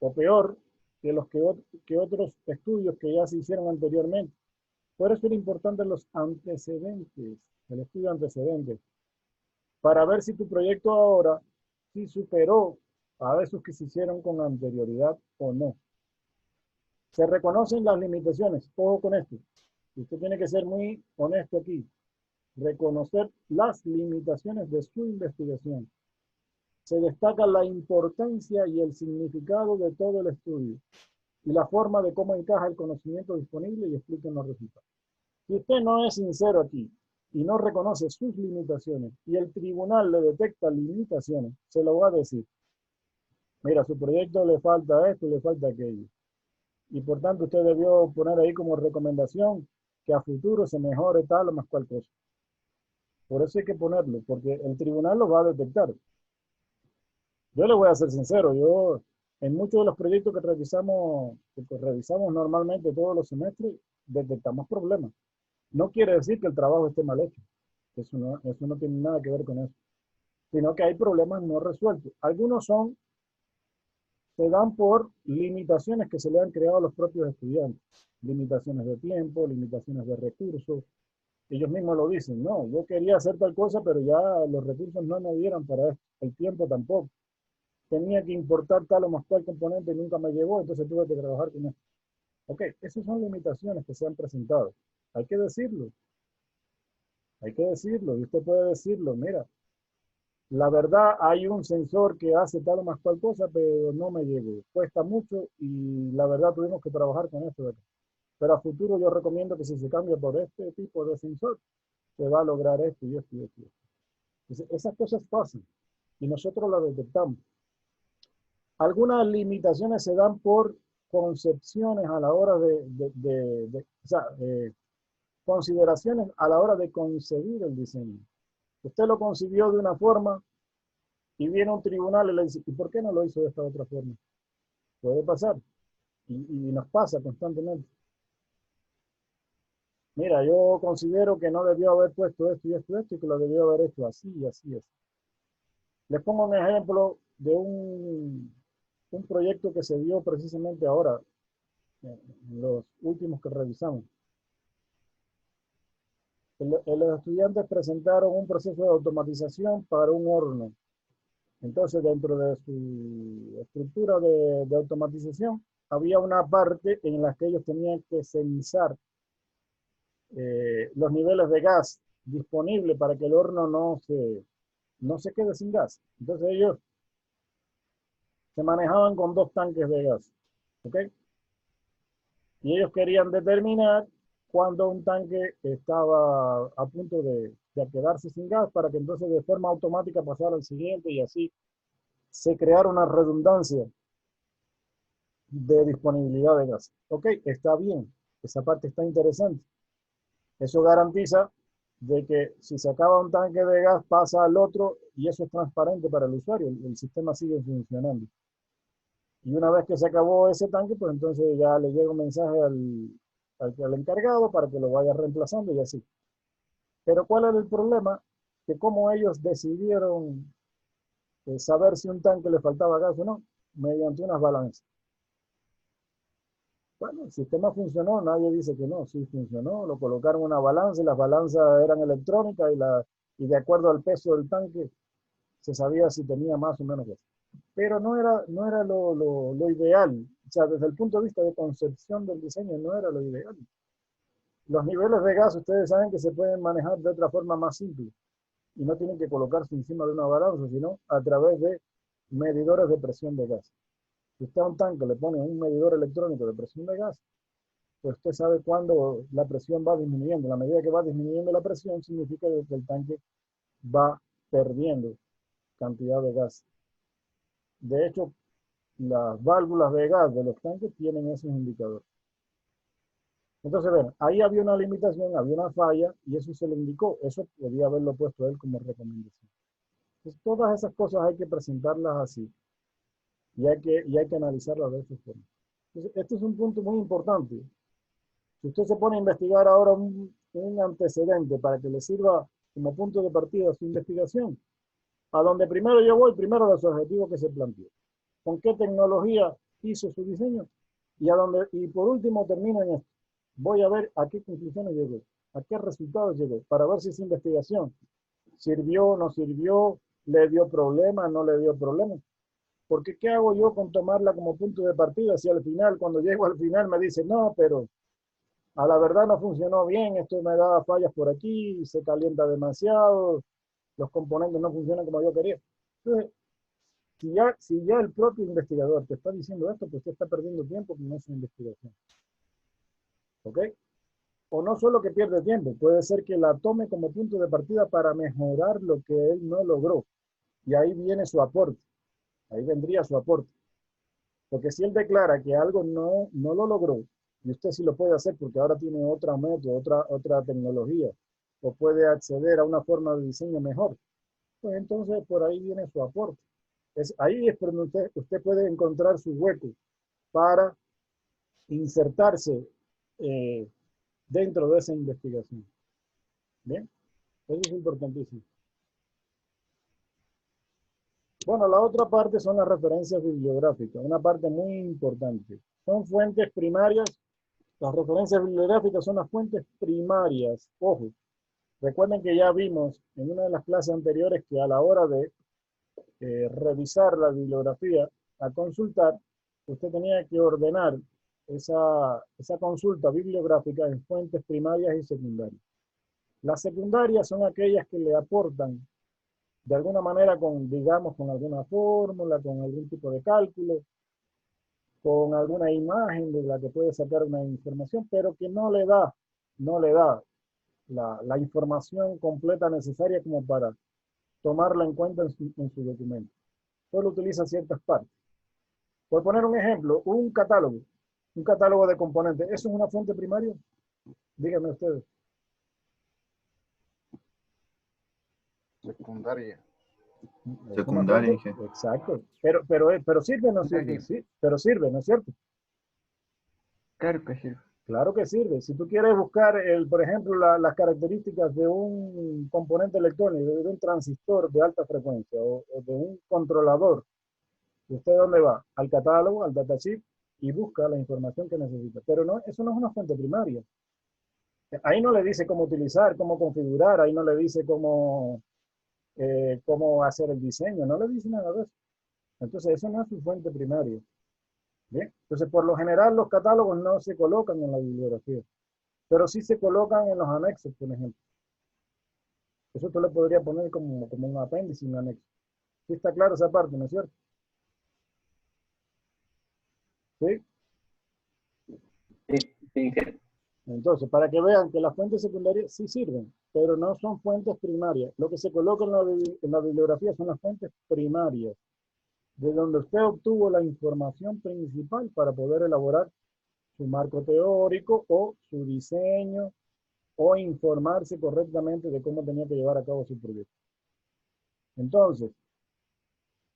o peor que otros estudios que ya se hicieron anteriormente? Por eso es importante los antecedentes, el estudio antecedente, para ver si tu proyecto ahora sí superó a esos que se hicieron con anterioridad o no. Se reconocen las limitaciones, ojo con esto. Usted tiene que ser muy honesto aquí. Reconocer las limitaciones de su investigación. Se destaca la importancia y el significado de todo el estudio y la forma de cómo encaja el conocimiento disponible y explican los resultados. Si usted no es sincero aquí y no reconoce sus limitaciones y el tribunal le detecta limitaciones, se lo va a decir. Mira, a su proyecto le falta esto, le falta aquello. Y por tanto usted debió poner ahí como recomendación que a futuro se mejore tal o más cual cosa. Por eso hay que ponerlo, porque el tribunal lo va a detectar. Yo le voy a ser sincero, en muchos de los proyectos que revisamos normalmente todos los semestres, detectamos problemas. No quiere decir que el trabajo esté mal hecho. Eso no tiene nada que ver con eso. Sino que hay problemas no resueltos. Algunos se dan por limitaciones que se le han creado a los propios estudiantes. Limitaciones de tiempo, limitaciones de recursos. Ellos mismos lo dicen, no, yo quería hacer tal cosa, pero ya los recursos no me dieron para esto. El tiempo tampoco. Tenía que importar tal o más cual componente y nunca me llegó, entonces tuve que trabajar con esto. Ok, esas son limitaciones que se han presentado. Hay que decirlo. Hay que decirlo. Y usted puede decirlo, mira, la verdad hay un sensor que hace tal o más tal cosa, pero no me llegó. Cuesta mucho y la verdad tuvimos que trabajar con esto de acá. Pero a futuro yo recomiendo que si se cambia por este tipo de sensor, se va a lograr esto y esto y esto. Entonces, esas cosas pasan y nosotros las detectamos. Algunas limitaciones se dan por concepciones a la hora o sea, consideraciones a la hora de concebir el diseño. Usted lo concibió de una forma y viene un tribunal y le dice, ¿y por qué no lo hizo de esta otra forma? Puede pasar y nos pasa constantemente. Mira, yo considero que no debió haber puesto esto y esto y esto y que lo debió haber hecho así y así y así. Les pongo un ejemplo de un proyecto que se dio precisamente ahora, en los últimos que revisamos. Los estudiantes presentaron un proceso de automatización para un horno. Entonces, dentro de su estructura de automatización, había una parte en la que ellos tenían que censar los niveles de gas disponibles para que el horno no se quede sin gas. Entonces, ellos se manejaban con 2 tanques de gas. ¿Ok? Y ellos querían determinar cuando un tanque estaba a punto de quedarse sin gas para que entonces de forma automática pasara al siguiente y así se creara una redundancia de disponibilidad de gas. Ok, está bien, esa parte está interesante. Eso garantiza de que si se acaba un tanque de gas pasa al otro y eso es transparente para el usuario, el sistema sigue funcionando. Y una vez que se acabó ese tanque, pues entonces ya le llega un mensaje al encargado para que lo vaya reemplazando y así. Pero ¿cuál era el problema? Que como ellos decidieron saber si un tanque le faltaba gas o no, mediante unas balanzas. Bueno, el sistema funcionó, nadie dice que no, sí funcionó, lo colocaron una balanza y las balanzas eran electrónicas y de acuerdo al peso del tanque se sabía si tenía más o menos gas. Pero no era lo ideal. O sea, desde el punto de vista de concepción del diseño, no era lo ideal. Los niveles de gas, ustedes saben que se pueden manejar de otra forma más simple. Y no tienen que colocarse encima de una balanza, sino a través de medidores de presión de gas. Si usted a un tanque le pone un medidor electrónico de presión de gas, pues usted sabe cuándo la presión va disminuyendo. A la medida que va disminuyendo la presión, significa que el tanque va perdiendo cantidad de gas. De hecho, las válvulas de gas de los tanques tienen esos indicadores. Entonces, ven, ahí había una limitación, había una falla, y eso se le indicó. Eso podía haberlo puesto él como recomendación. Entonces, todas esas cosas hay que presentarlas así. Y hay que analizarlas de esa forma. Entonces, este es un punto muy importante. Si usted se pone a investigar ahora un antecedente para que le sirva como punto de partida a su investigación, a donde primero yo voy, primero los objetivos que se planteó. ¿Con qué tecnología hizo su diseño? Y por último termino en esto. Voy a ver a qué conclusiones llegó, a qué resultados llegó, para ver si esa investigación sirvió, no sirvió, le dio problemas, no le dio problemas. Porque ¿qué hago yo con tomarla como punto de partida si al final, cuando llego al final me dice, no, pero a la verdad no funcionó bien, esto me da fallas por aquí, se calienta demasiado, los componentes no funcionan como yo quería? Entonces, si ya el propio investigador te está diciendo esto, pues usted está perdiendo tiempo con esa investigación. ¿Ok? O no solo que pierde tiempo, puede ser que la tome como punto de partida para mejorar lo que él no logró. Y ahí viene su aporte. Ahí vendría su aporte. Porque si él declara que algo no lo logró, y usted sí lo puede hacer porque ahora tiene otro método, otra tecnología, o puede acceder a una forma de diseño mejor, pues entonces por ahí viene su aporte. Ahí es por donde usted puede encontrar su hueco para insertarse dentro de esa investigación. ¿Bien? Eso es importantísimo. Bueno, la otra parte son las referencias bibliográficas, una parte muy importante. Son fuentes primarias. Las referencias bibliográficas son las fuentes primarias. Ojo, recuerden que ya vimos en una de las clases anteriores que a la hora de revisar la bibliografía a consultar, usted tenía que ordenar esa consulta bibliográfica en fuentes primarias y secundarias. Las secundarias son aquellas que le aportan de alguna manera con, digamos, con alguna fórmula, con algún tipo de cálculo, con alguna imagen de la que puede sacar una información, pero que no le da la información completa necesaria como para tomarla en cuenta en su documento. Solo utiliza ciertas partes. Por poner un ejemplo, un catálogo de componentes, ¿eso es una fuente primaria? Díganme ustedes. Secundaria. Secundaria. Exacto. Pero sirve, ¿no es cierto? Sí, pero sirve, ¿no es cierto? Claro que sirve. Claro que sirve. Si tú quieres buscar, por ejemplo, las características de un componente electrónico, de un transistor de alta frecuencia o de un controlador, ¿usted dónde va? Al catálogo, al datasheet y busca la información que necesita. Pero no, eso no es una fuente primaria. Ahí no le dice cómo utilizar, cómo configurar, ahí no le dice cómo hacer el diseño, no le dice nada de eso. Entonces, eso no es su fuente primaria. ¿Bien? Entonces, por lo general, los catálogos no se colocan en la bibliografía, pero sí se colocan en los anexos, por ejemplo. Eso tú le podrías poner como un apéndice, un anexo. Sí está claro esa parte, ¿no es cierto? ¿Sí? Sí. Entonces, para que vean que las fuentes secundarias sí sirven, pero no son fuentes primarias. Lo que se coloca en la bibliografía son las fuentes primarias, de donde usted obtuvo la información principal para poder elaborar su marco teórico o su diseño o informarse correctamente de cómo tenía que llevar a cabo su proyecto. Entonces,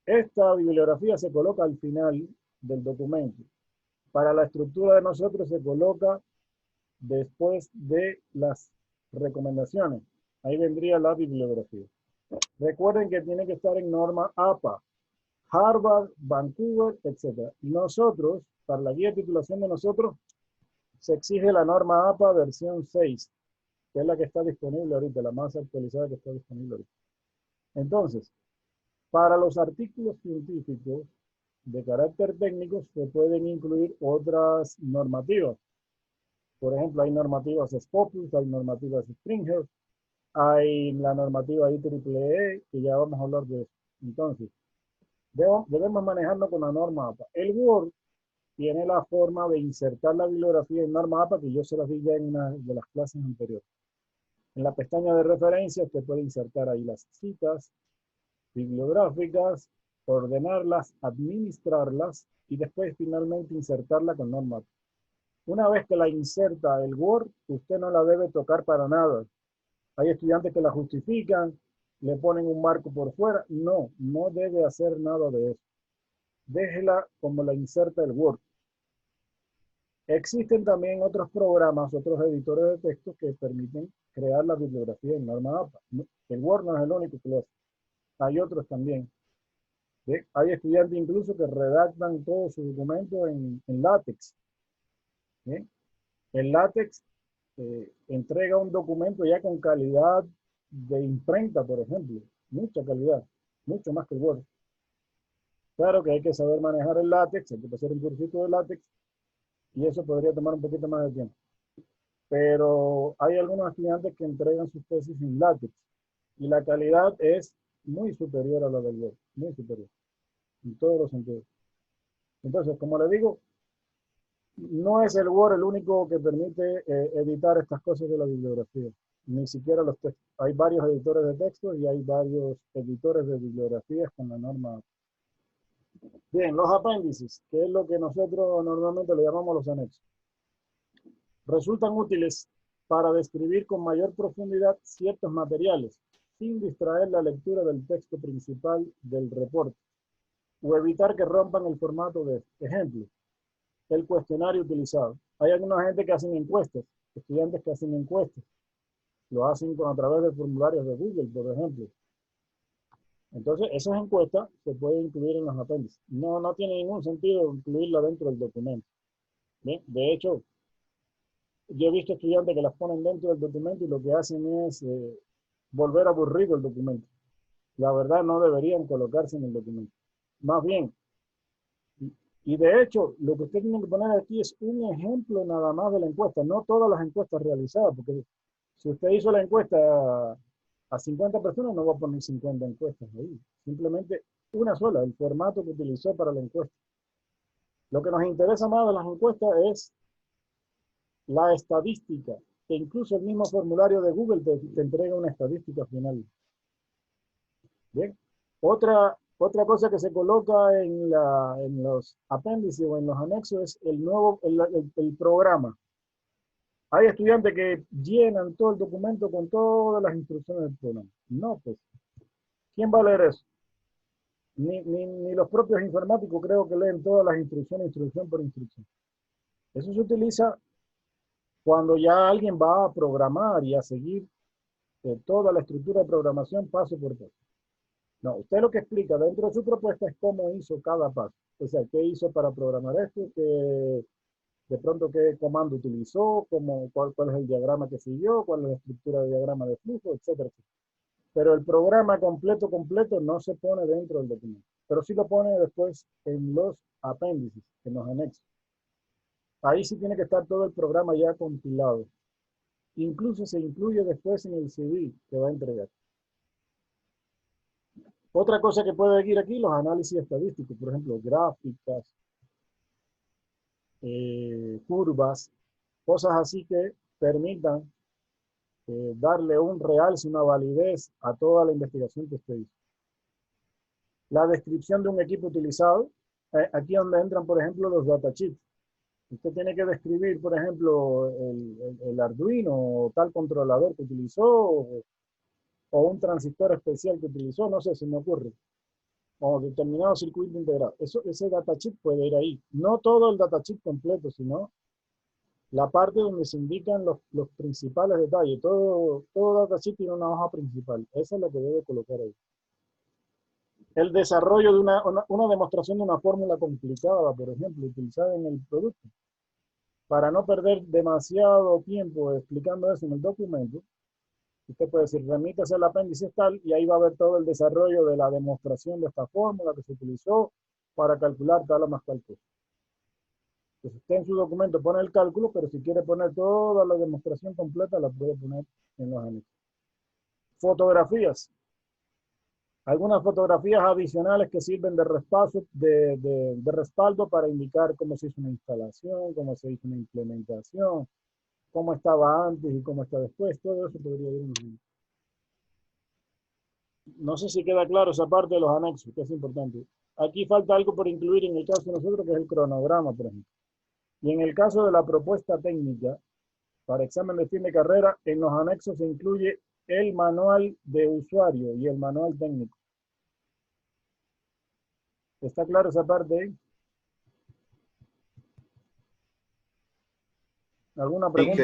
esta bibliografía se coloca al final del documento. Para la estructura de nosotros se coloca después de las recomendaciones. Ahí vendría la bibliografía. Recuerden que tiene que estar en norma APA, Harvard, Vancouver, etc. Nosotros, para la guía de titulación de nosotros, se exige la norma APA versión 6, que es la que está disponible ahorita, la más actualizada que está disponible ahorita. Entonces, para los artículos científicos de carácter técnico se pueden incluir otras normativas. Por ejemplo, hay normativas Scopus, hay normativas Springer, hay la normativa IEEE, que ya vamos a hablar de eso. Entonces, debemos manejarlo con la norma APA. El Word tiene la forma de insertar la bibliografía en norma APA, que yo se las di ya en una de las clases anteriores. En la pestaña de referencia usted puede insertar ahí las citas bibliográficas, ordenarlas, administrarlas y después finalmente insertarla con norma APA. Una vez que la inserta el Word, usted no la debe tocar para nada. Hay estudiantes que la justifican, le ponen un marco por fuera. No, no debe hacer nada de eso. Déjela como la inserta el Word. Existen también otros programas, otros editores de texto que permiten crear la bibliografía en norma APA. El Word no es el único que lo hace. Hay otros también. ¿Sí? Hay estudiantes incluso que redactan todo su documento en LaTeX. ¿Sí? El LaTeX entrega un documento ya con calidad de imprenta, por ejemplo. Mucha calidad, mucho más que el Word. Claro que hay que saber manejar el LaTeX, hay que hacer un cursito de LaTeX, y eso podría tomar un poquito más de tiempo. Pero hay algunos estudiantes que entregan sus tesis en LaTeX, y la calidad es muy superior a la del Word, muy superior, en todos los sentidos. Entonces, como le digo, no es el Word el único que permite editar estas cosas de la bibliografía, ni siquiera los textos. Hay varios editores de textos y hay varios editores de bibliografías con la norma. Bien, los apéndices, que es lo que nosotros normalmente le llamamos los anexos, resultan útiles para describir con mayor profundidad ciertos materiales, sin distraer la lectura del texto principal del reporte, o evitar que rompan el formato de ejemplo. El cuestionario utilizado. Hay alguna gente que hacen encuestas, estudiantes que hacen encuestas. Lo hacen a través de formularios de Google, por ejemplo. Entonces, esas encuestas se pueden incluir en los apéndices. No tiene ningún sentido incluirla dentro del documento. ¿Bien? De hecho, yo he visto estudiantes que las ponen dentro del documento y lo que hacen es volver aburrido el documento. La verdad, no deberían colocarse en el documento. Más bien, Y de hecho, lo que usted tiene que poner aquí es un ejemplo nada más de la encuesta, no todas las encuestas realizadas, porque si usted hizo la encuesta a 50 personas, no va a poner 50 encuestas ahí. Simplemente una sola, el formato que utilizó para la encuesta. Lo que nos interesa más de las encuestas es la estadística, que incluso el mismo formulario de Google te entrega una estadística final. Bien. Otra cosa que se coloca en los apéndices o en los anexos es el programa. Hay estudiantes que llenan todo el documento con todas las instrucciones del programa. No, pues, ¿quién va a leer eso? Ni los propios informáticos creo que leen todas las instrucciones, instrucción por instrucción. Eso se utiliza cuando ya alguien va a programar y a seguir toda la estructura de programación paso por paso. No, usted lo que explica dentro de su propuesta es cómo hizo cada paso. O sea, qué hizo para programar esto, de pronto qué comando utilizó, cuál es el diagrama que siguió, cuál es la estructura de diagrama de flujo, etcétera, etcétera. Pero el programa completo no se pone dentro del documento, pero sí lo pone después en los apéndices, en los anexos. Ahí sí tiene que estar todo el programa ya compilado. Incluso se incluye después en el CD que va a entregar. Otra cosa que puede ir aquí, los análisis estadísticos, por ejemplo, gráficas, curvas, cosas así que permitan darle un realce, una validez a toda la investigación que usted hizo. La descripción de un equipo utilizado, aquí donde entran, por ejemplo, los datasheets. Usted tiene que describir, por ejemplo, el Arduino o tal controlador que utilizó, o un transistor especial que utilizó, no sé, se me ocurre. O determinado circuito integrado. Ese datasheet puede ir ahí. No todo el datasheet completo, sino la parte donde se indican los principales detalles. Todo datasheet tiene una hoja principal. Esa es la que debe colocar ahí. El desarrollo de una demostración de una fórmula complicada, por ejemplo, utilizada en el producto. Para no perder demasiado tiempo explicando eso en el documento, usted puede decir, remítase al apéndice tal, y ahí va a ver todo el desarrollo de la demostración de esta fórmula que se utilizó para calcular tal o más tal cosa. Entonces usted en su documento pone el cálculo, pero si quiere poner toda la demostración completa, la puede poner en los anexos. Fotografías. Algunas fotografías adicionales que sirven de respaldo para indicar cómo se hizo una instalación, cómo se hizo una implementación, cómo estaba antes y cómo está después. Todo eso podría ir en los anexos. No sé si queda claro esa parte de los anexos, que es importante. Aquí falta algo por incluir en el caso de nosotros, que es el cronograma, por ejemplo. Y en el caso de la propuesta técnica, para examen de fin de carrera, en los anexos se incluye el manual de usuario y el manual técnico. ¿Está claro esa parte ahí? ¿Alguna pregunta?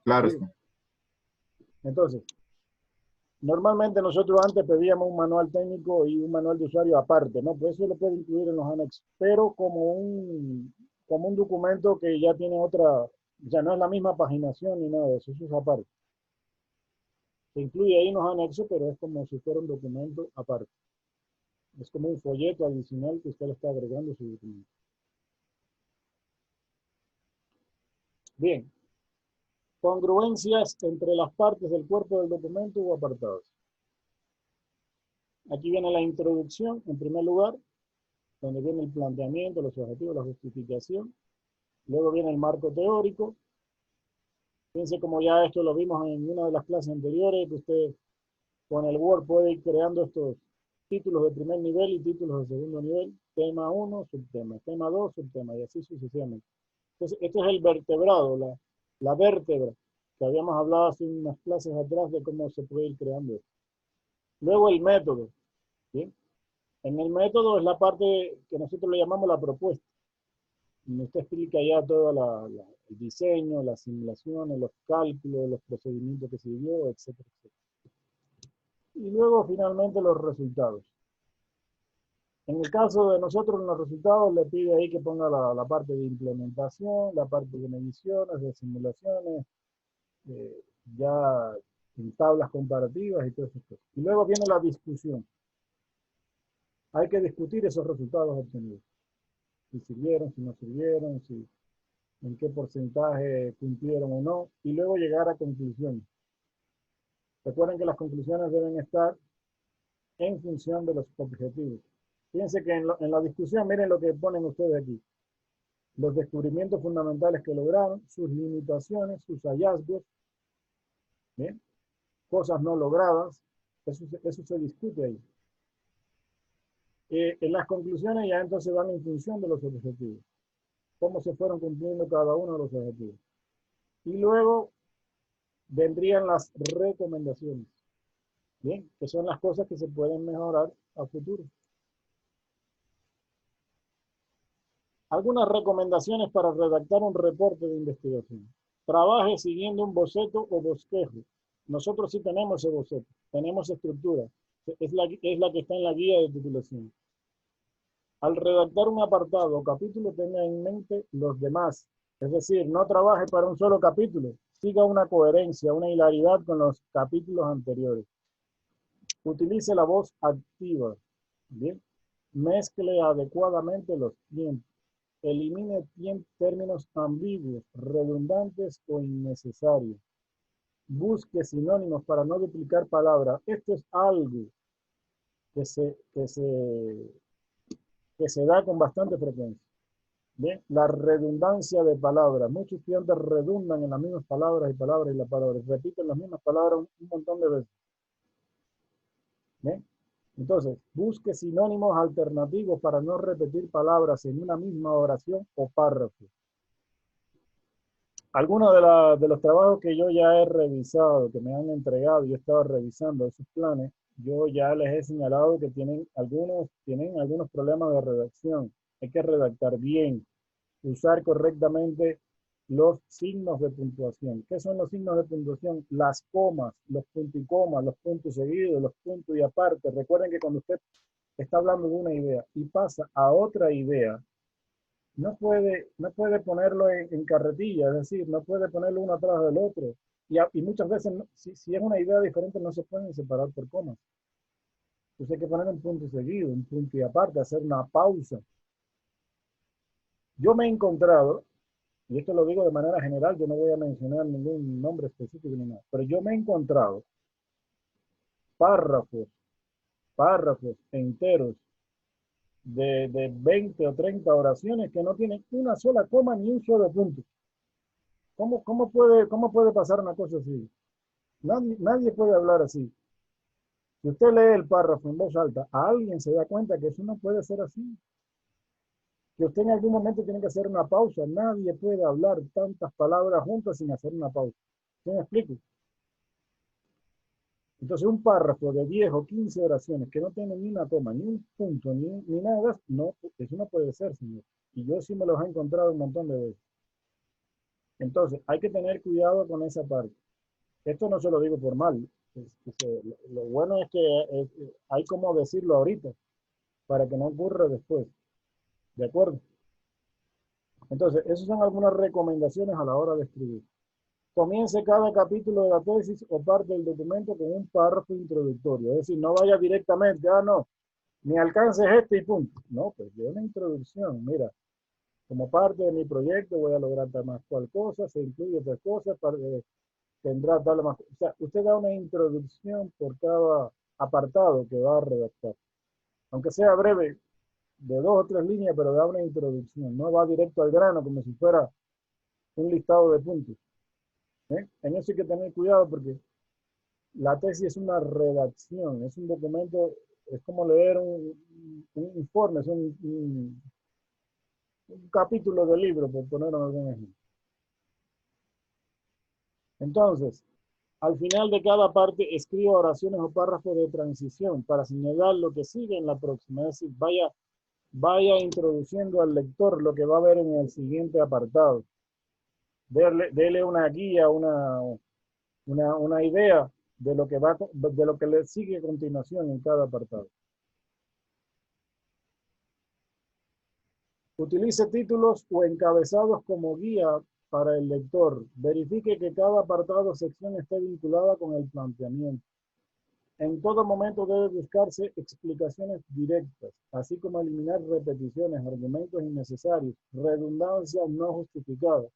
Claro. Sí. Entonces, normalmente nosotros antes pedíamos un manual técnico y un manual de usuario aparte, ¿no? Pues eso lo puede incluir en los anexos, pero como un documento que ya tiene otra, ya no es la misma paginación ni nada de eso, eso es aparte. Se incluye ahí en los anexos, pero es como si fuera un documento aparte. Es como un folleto adicional que usted le está agregando a su documento. Bien. Congruencias entre las partes del cuerpo del documento o apartados. Aquí viene la introducción, en primer lugar, donde viene el planteamiento, los objetivos, la justificación. Luego viene el marco teórico. Fíjense como ya esto lo vimos en una de las clases anteriores, que usted con el Word puede ir creando estos títulos de primer nivel y títulos de segundo nivel. Tema 1, subtema. Tema 2, subtema. Y así sucesivamente. Entonces, esto es el vertebrado, la vértebra, que habíamos hablado hace unas clases atrás de cómo se puede ir creando esto. Luego el método. ¿Sí? En el método es la parte que nosotros le llamamos la propuesta. Usted explica ya todo el diseño, las simulaciones, los cálculos, los procedimientos que siguió, etcétera, etcétera. Y luego finalmente los resultados. En el caso de nosotros, en los resultados le pide ahí que ponga la parte de implementación, la parte de mediciones, de simulaciones, ya en tablas comparativas y todo eso. Y luego viene la discusión. Hay que discutir esos resultados obtenidos. si sirvieron, si no sirvieron, si, en qué porcentaje cumplieron o no, y luego llegar a conclusiones. Recuerden que las conclusiones deben estar en función de los objetivos. Fíjense que en la discusión, miren lo que ponen ustedes aquí. Los descubrimientos fundamentales que lograron, sus limitaciones, sus hallazgos, ¿bien? Cosas no logradas, eso se discute ahí. En las conclusiones ya entonces van en función de los objetivos, cómo se fueron cumpliendo cada uno de los objetivos. Y luego vendrían las recomendaciones, ¿bien? Que son las cosas que se pueden mejorar a futuro. Algunas recomendaciones para redactar un reporte de investigación. Trabaje siguiendo un boceto o bosquejo. Nosotros sí tenemos ese boceto, tenemos estructura. Es la que está en la guía de titulación. Al redactar un apartado o capítulo, tenga en mente los demás. Es decir, no trabaje para un solo capítulo. Siga una coherencia, una hilaridad con los capítulos anteriores. Utilice la voz activa. ¿Bien? Mezcle adecuadamente los tiempos. Elimine términos ambiguos, redundantes o innecesarios. Busque sinónimos para no duplicar palabras. Esto es algo que se da con bastante frecuencia. ¿Bien? La redundancia de palabras. Muchos estudiantes redundan en las mismas palabras y palabras y las palabras. Repiten las mismas palabras un montón de veces. ¿Bien? Entonces, busque sinónimos alternativos para no repetir palabras en una misma oración o párrafo. Algunos de los trabajos que yo ya he revisado, que me han entregado y he estado revisando esos planes, yo ya les he señalado que tienen algunos problemas de redacción. Hay que redactar bien, usar correctamente los signos de puntuación. ¿Qué son los signos de puntuación? Las comas, los punticomas, los puntos seguidos, los puntos y aparte. Recuerden que cuando usted está hablando de una idea y pasa a otra idea, no puede ponerlo en carretilla, es decir, no puede ponerlo uno atrás del otro. Y muchas veces, si es una idea diferente, no se pueden separar por comas. Entonces hay que poner un punto seguido, un punto y aparte, hacer una pausa. Yo me he encontrado, y esto lo digo de manera general, yo no voy a mencionar ningún nombre específico ni nada, pero yo me he encontrado párrafos enteros de 20 o 30 oraciones que no tienen una sola coma ni un solo punto. ¿Cómo puede pasar una cosa así? Nadie puede hablar así. Si usted lee el párrafo en voz alta, a alguien se da cuenta que eso no puede ser así. Que usted en algún momento tiene que hacer una pausa. Nadie puede hablar tantas palabras juntas sin hacer una pausa. ¿Sí me explico? Entonces un párrafo de 10 o 15 oraciones que no tienen ni una coma, ni un punto, ni nada, no, eso no puede ser, señor. Y yo sí me los he encontrado un montón de veces. Entonces, hay que tener cuidado con esa parte. Esto no se lo digo por mal. Lo bueno es que hay como decirlo ahorita, para que no ocurra después. ¿De acuerdo? Entonces, esas son algunas recomendaciones a la hora de escribir. Comience cada capítulo de la tesis o parte del documento con un párrafo introductorio. Es decir, no vaya directamente, no, mi alcance es este y punto. No, pues de una introducción, mira, como parte de mi proyecto voy a lograr tal más cual cosa, se incluye otra cosa, tendrá tal más. O sea, usted da una introducción por cada apartado que va a redactar. Aunque sea breve, de 2 o 3 líneas, pero da una introducción. No va directo al grano como si fuera un listado de puntos. En eso hay que tener cuidado porque la tesis es una redacción, es un documento, es como leer un informe, es un capítulo de libro, por poner algún ejemplo. Entonces, al final de cada parte, escriba oraciones o párrafos de transición para señalar lo que sigue en la próxima. Es decir, vaya introduciendo al lector lo que va a ver en el siguiente apartado. Dele una guía, una idea de lo que le sigue a continuación en cada apartado. Utilice títulos o encabezados como guía para el lector. Verifique que cada apartado o sección esté vinculada con el planteamiento. En todo momento debe buscarse explicaciones directas, así como eliminar repeticiones, argumentos innecesarios, redundancias no justificadas.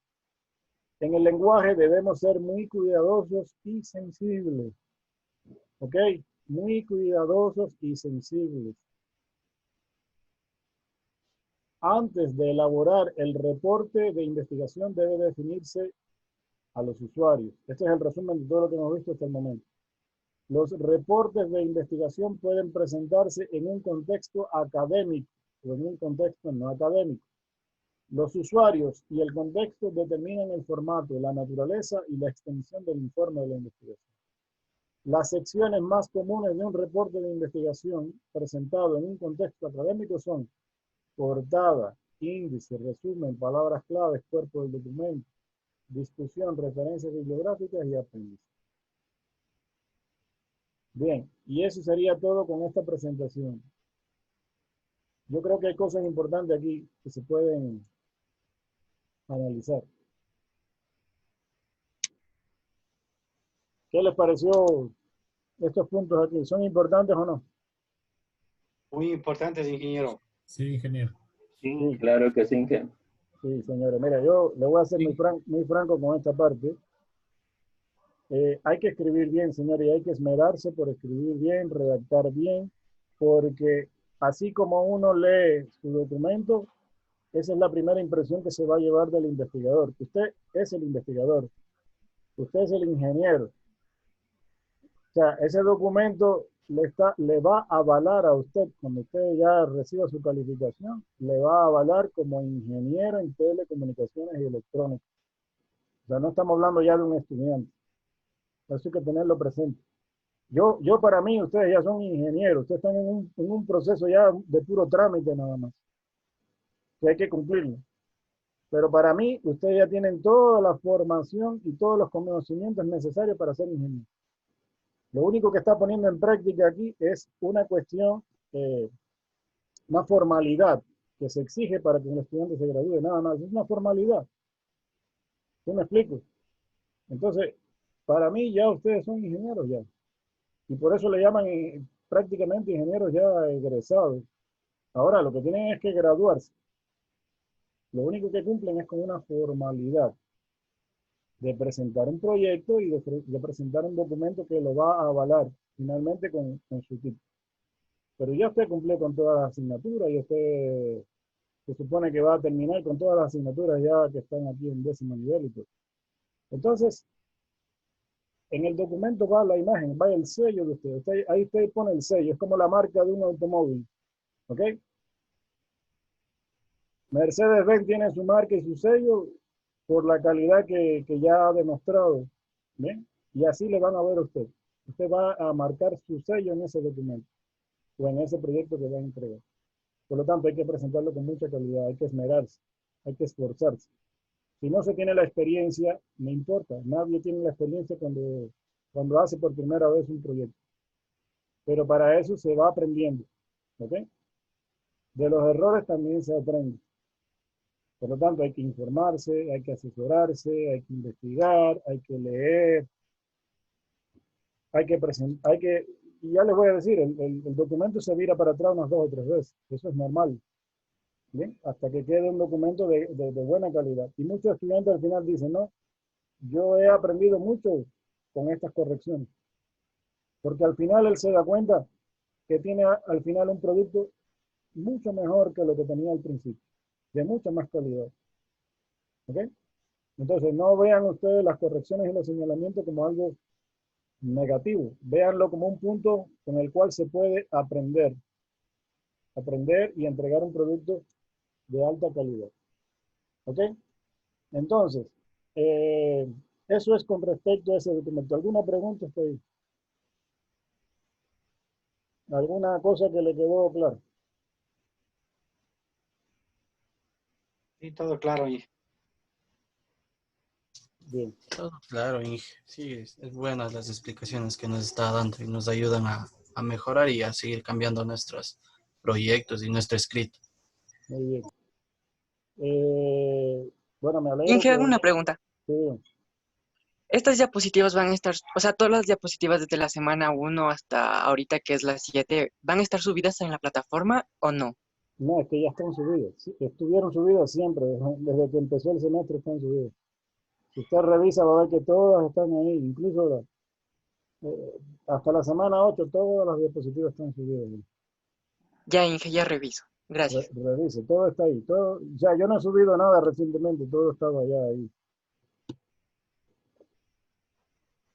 En el lenguaje debemos ser muy cuidadosos y sensibles. ¿Ok? Muy cuidadosos y sensibles. Antes de elaborar el reporte de investigación debe definirse a los usuarios. Este es el resumen de todo lo que hemos visto hasta el momento. Los reportes de investigación pueden presentarse en un contexto académico o en un contexto no académico. Los usuarios y el contexto determinan el formato, la naturaleza y la extensión del informe de la investigación. Las secciones más comunes de un reporte de investigación presentado en un contexto académico son portada, índice, resumen, palabras claves, cuerpo del documento, discusión, referencias bibliográficas y apéndice. Bien, y eso sería todo con esta presentación. Yo creo que hay cosas importantes aquí que se pueden analizar. ¿Qué les pareció estos puntos aquí? ¿Son importantes o no? Muy importantes, ingeniero. Sí, ingeniero. Sí, claro que sí, ingeniero. Sí, señores. Mira, yo le voy a ser muy franco con esta parte. Hay que escribir bien, señores, y hay que esmerarse por escribir bien, redactar bien, porque así como uno lee su documento, esa es la primera impresión que se va a llevar del investigador. Usted es el investigador, usted es el ingeniero. O sea, ese documento le va a avalar a usted, cuando usted ya reciba su calificación, le va a avalar como ingeniero en telecomunicaciones y electrónica. O sea, no estamos hablando ya de un estudiante. Eso hay que tenerlo presente. Yo para mí, ustedes ya son ingenieros, ustedes están en un proceso ya de puro trámite nada más, que hay que cumplirlo. Pero para mí, ustedes ya tienen toda la formación y todos los conocimientos necesarios para ser ingenieros. Lo único que está poniendo en práctica aquí es una cuestión, una formalidad que se exige para que un estudiante se gradúe, nada más. Es una formalidad. ¿Sí me explico? Entonces, para mí ya ustedes son ingenieros ya. Y por eso le llaman prácticamente ingenieros ya egresados. Ahora, lo que tienen es que graduarse. Lo único que cumplen es con una formalidad de presentar un proyecto y de presentar un documento que lo va a avalar finalmente con su título. Pero ya usted cumplió con todas las asignaturas y usted se supone que va a terminar con todas las asignaturas ya que están aquí en 10º nivel y todo. Entonces, en el documento va la imagen, va el sello de usted. Ahí usted pone el sello, es como la marca de un automóvil. ¿Ok? Mercedes-Benz tiene su marca y su sello por la calidad que ya ha demostrado. ¿Bien? Y así le van a ver a usted. Usted va a marcar su sello en ese documento o en ese proyecto que va a entregar. Por lo tanto, hay que presentarlo con mucha calidad, hay que esmerarse, hay que esforzarse. Si no se tiene la experiencia, no importa. Nadie tiene la experiencia cuando hace por primera vez un proyecto. Pero para eso se va aprendiendo. ¿Ok? De los errores también se aprende. Por lo tanto, hay que informarse, hay que asesorarse, hay que investigar, hay que leer, hay que presentar, y ya les voy a decir, el documento se vira para atrás unas 2 o 3 veces. Eso es normal. ¿Bien? Hasta que quede un documento de buena calidad. Y muchos estudiantes al final dicen, no, yo he aprendido mucho con estas correcciones. Porque al final él se da cuenta que tiene al final un producto mucho mejor que lo que tenía al principio, de mucha más calidad. ¿Ok? Entonces, no vean ustedes las correcciones y los señalamientos como algo negativo. Véanlo como un punto con el cual se puede aprender y entregar un producto de alta calidad. ¿Ok? Entonces, eso es con respecto a ese documento. ¿Alguna pregunta hasta ahí? ¿Alguna cosa que le quedó claro? Sí, todo claro. Bien. Todo claro, Inge. Sí, es buenas las explicaciones que nos está dando y nos ayudan a mejorar y a seguir cambiando nuestros proyectos y nuestro escrito. Muy bien. Bueno, me alegro. Inge, hago una pregunta. Sí. Estas diapositivas van a estar, o sea, todas las diapositivas desde la semana 1 hasta ahorita que es la 7, ¿van a estar subidas en la plataforma o no? No, es que ya están subidas. Sí, estuvieron subidas siempre, desde que empezó el semestre están subidas. Si usted revisa va a ver que todas están ahí, incluso hasta la semana 8 todas las diapositivas están subidas. Ya, Inge, ya reviso. Gracias. Revise, todo está ahí. Todo, ya, yo no he subido nada recientemente, todo estaba ya ahí.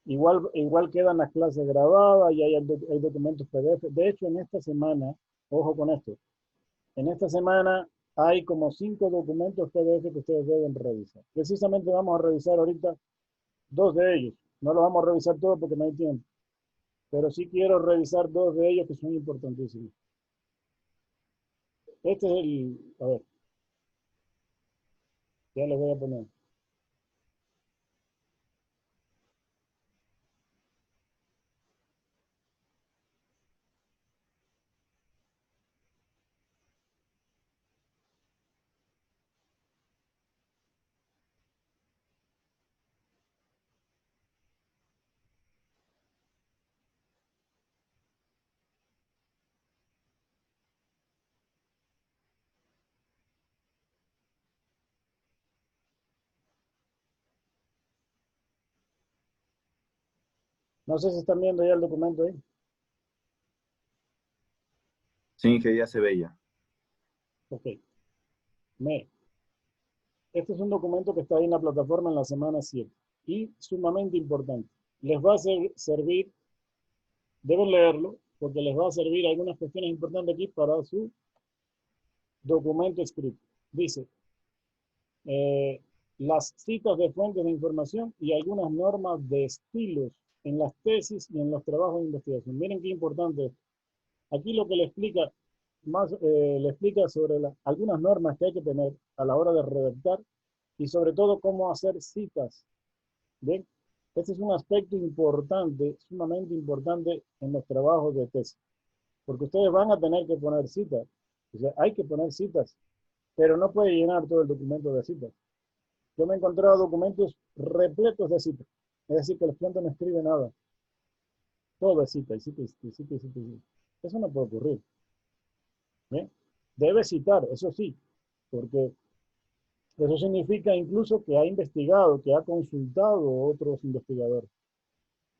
Igual quedan las clases grabadas y hay documentos PDF. De hecho, en esta semana, ojo con esto, en esta semana hay como 5 documentos PDF que ustedes deben revisar. Precisamente vamos a revisar ahorita 2 de ellos. No los vamos a revisar todos porque no hay tiempo. Pero sí quiero revisar 2 de ellos que son importantísimos. Este es a ver, ya les voy a poner. No sé si están viendo ya el documento ahí. Sí, que ya se veía. Ok. Mire, este es un documento que está ahí en la plataforma en la semana 7 y sumamente importante. Les va a servir, deben leerlo, porque les va a servir algunas cuestiones importantes aquí para su documento escrito. Dice, las citas de fuentes de información y algunas normas de estilos en las tesis y en los trabajos de investigación. Miren qué importante es. Aquí lo que le explica, le explica sobre algunas normas que hay que tener a la hora de redactar y sobre todo cómo hacer citas. ¿Bien? Este es un aspecto importante, sumamente importante en los trabajos de tesis, porque ustedes van a tener que poner citas. O sea, hay que poner citas, pero no puede llenar todo el documento de citas. Yo me he encontrado documentos repletos de citas, es decir, que el estudiante no escribe nada. Todo es cita, y cita, y cita, y cita, y cita. Eso no puede ocurrir. ¿Bien? Debe citar, eso sí, porque eso significa incluso que ha investigado, que ha consultado a otros investigadores.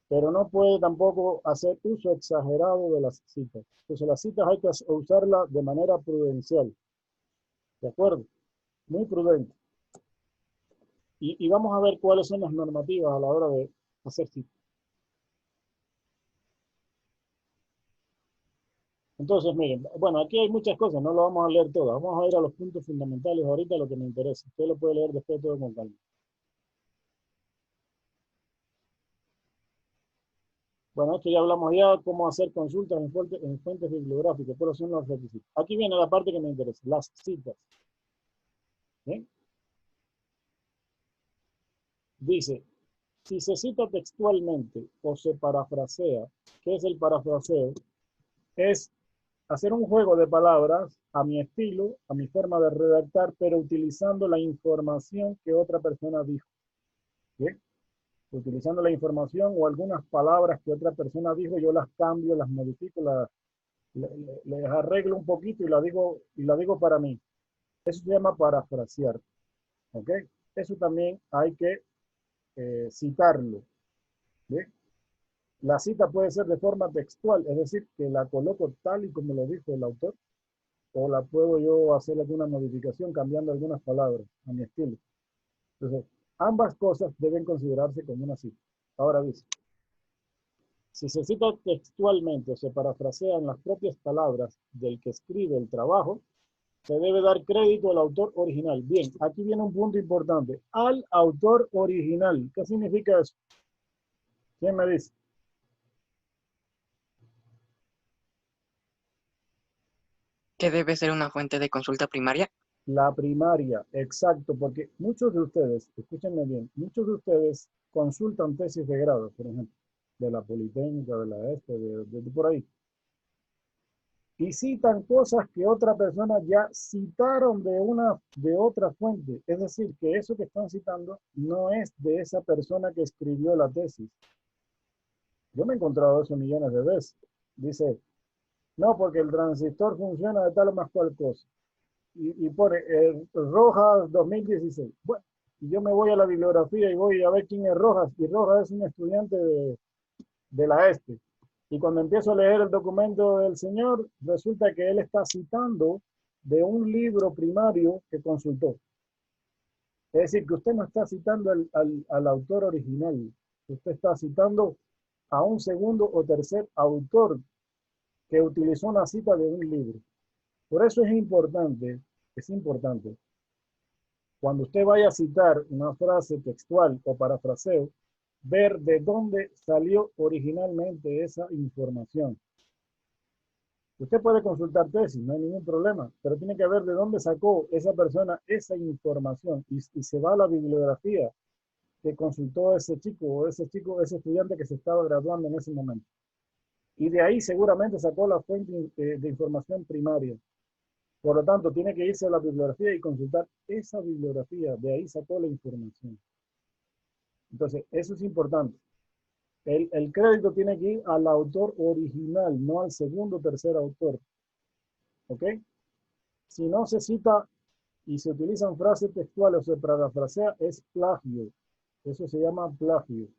Pero no puede tampoco hacer uso exagerado de las citas. Entonces las citas hay que usarlas de manera prudencial. ¿De acuerdo? Muy prudente. Y vamos a ver cuáles son las normativas a la hora de hacer citas. Entonces, miren, bueno, aquí hay muchas cosas, no lo vamos a leer todas. Vamos a ir a los puntos fundamentales ahorita, lo que me interesa. Usted lo puede leer después todo con calma. Bueno, esto ya hablamos ya, cómo hacer consultas en fuentes bibliográficas, pero son los requisitos. Aquí viene la parte que me interesa, las citas. ¿Bien? Dice, si se cita textualmente o se parafrasea, ¿qué es el parafraseo? Es hacer un juego de palabras a mi estilo, a mi forma de redactar, pero utilizando la información que otra persona dijo. ¿Bien? Utilizando la información o algunas palabras que otra persona dijo, yo las cambio, las modifico, les arreglo un poquito y la digo para mí. Eso se llama parafrasear. ¿Ok? Eso también hay que citarlo. ¿Bien? La cita puede ser de forma textual, es decir, que la coloco tal y como lo dijo el autor, o la puedo yo hacer alguna modificación cambiando algunas palabras a mi estilo. Entonces, ambas cosas deben considerarse como una cita. Ahora dice, si se cita textualmente o se parafrasean las propias palabras del que escribe el trabajo, se debe dar crédito al autor original. Bien, aquí viene un punto importante. Al autor original. ¿Qué significa eso? ¿Quién me dice? ¿Qué debe ser una fuente de consulta primaria? La primaria, exacto, porque muchos de ustedes, escúchenme bien, muchos de ustedes consultan tesis de grado, por ejemplo, de la Politécnica, de la de por ahí. y citan cosas que otra persona ya citaron de otra fuente. Es decir, que eso que están citando no es de esa persona que escribió la tesis. Yo me he encontrado eso millones de veces. Dice, no, porque el transistor funciona de tal o más cual cosa. Y pone Rojas 2016. Bueno, y yo me voy a la bibliografía y voy a ver quién es Rojas. Y Rojas es un estudiante de la ESPE. Y cuando empiezo a leer el documento del señor, resulta que él está citando de un libro primario que consultó. Es decir, que usted no está citando al autor original. Usted está citando a un segundo o tercer autor que utilizó una cita de un libro. Por eso es importante, cuando usted vaya a citar una frase textual o parafraseo, ver de dónde salió originalmente esa información. Usted puede consultar tesis, no hay ningún problema, pero tiene que ver de dónde sacó esa persona esa información y se va a la bibliografía que consultó ese chico, ese estudiante que se estaba graduando en ese momento. Y de ahí seguramente sacó la fuente de información primaria. Por lo tanto, tiene que irse a la bibliografía y consultar esa bibliografía, de ahí sacó la información. Entonces, eso es importante. El crédito tiene que ir al autor original, no al segundo o tercer autor. ¿Ok? Si no se cita y se utilizan frases textuales o se parafrasea, es plagio. Eso se llama plagio.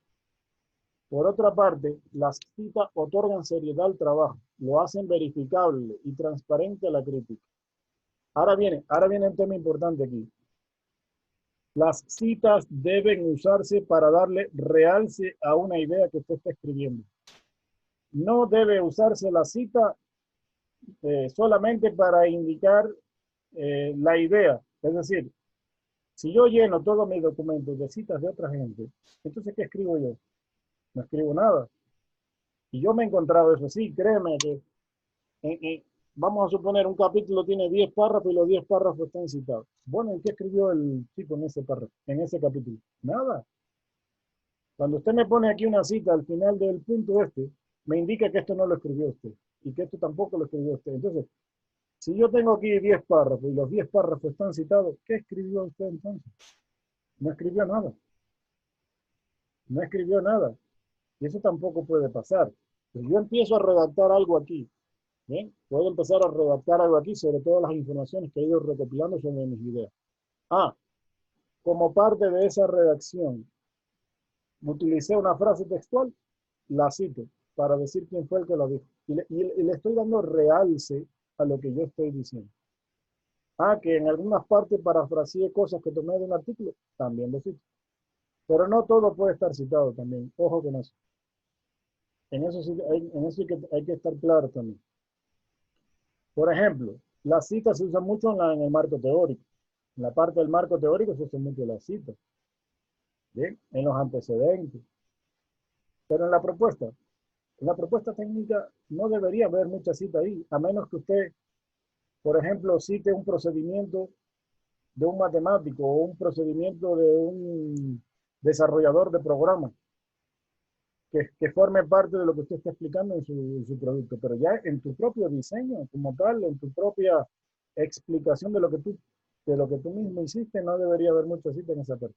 Por otra parte, las citas otorgan seriedad al trabajo, lo hacen verificable y transparente a la crítica. Ahora viene un tema importante aquí. Las citas deben usarse para darle realce a una idea que usted está escribiendo. No debe usarse la cita solamente para indicar la idea. Es decir, si yo lleno todos mis documentos de citas de otra gente, entonces, ¿qué escribo yo? No escribo nada. Y yo me he encontrado eso así, créeme que vamos a suponer un capítulo tiene 10 párrafos y los 10 párrafos están citados. Bueno, ¿en qué escribió el chico en ese párrafo, en ese capítulo? Nada. Cuando usted me pone aquí una cita al final del punto me indica que esto no lo escribió usted y que esto tampoco lo escribió usted. Entonces, si yo tengo aquí 10 párrafos y los 10 párrafos están citados, ¿qué escribió usted entonces? No escribió nada. No escribió nada. Y eso tampoco puede pasar. Pero yo empiezo a redactar algo aquí. ¿Bien? Puedo empezar a redactar algo aquí sobre todas las informaciones que he ido recopilando sobre mis ideas. Como parte de esa redacción, utilicé una frase textual, la cito, para decir quién fue el que la dijo. Y le estoy dando realce a lo que yo estoy diciendo. Que en algunas partes parafraseé cosas que tomé de un artículo, también lo cito. Pero no todo puede estar citado también. Ojo con eso. En eso hay que estar claro también. Por ejemplo, la cita se usa mucho en el marco teórico. En la parte del marco teórico se usa mucho la cita. ¿Bien? En los antecedentes. Pero en la propuesta técnica no debería haber mucha cita ahí, a menos que usted, por ejemplo, cite un procedimiento de un matemático o un procedimiento de un desarrollador de programas que forme parte de lo que usted está explicando en su producto, pero ya en tu propio diseño como tal, en tu propia explicación de lo que tú mismo hiciste, no debería haber mucha cita en esa parte.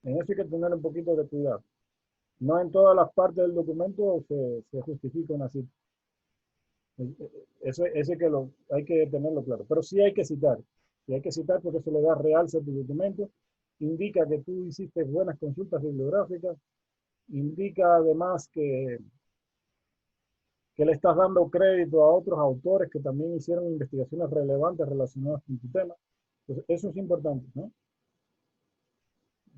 En eso hay que tener un poquito de cuidado. No en todas las partes del documento se justifica una cita. Eso hay que tenerlo claro. Pero sí hay que citar. Sí hay que citar porque eso le da realce a tu documento. Indica que tú hiciste buenas consultas bibliográficas. Indica además que le estás dando crédito a otros autores que también hicieron investigaciones relevantes relacionadas con tu tema. Entonces, eso es importante, ¿no?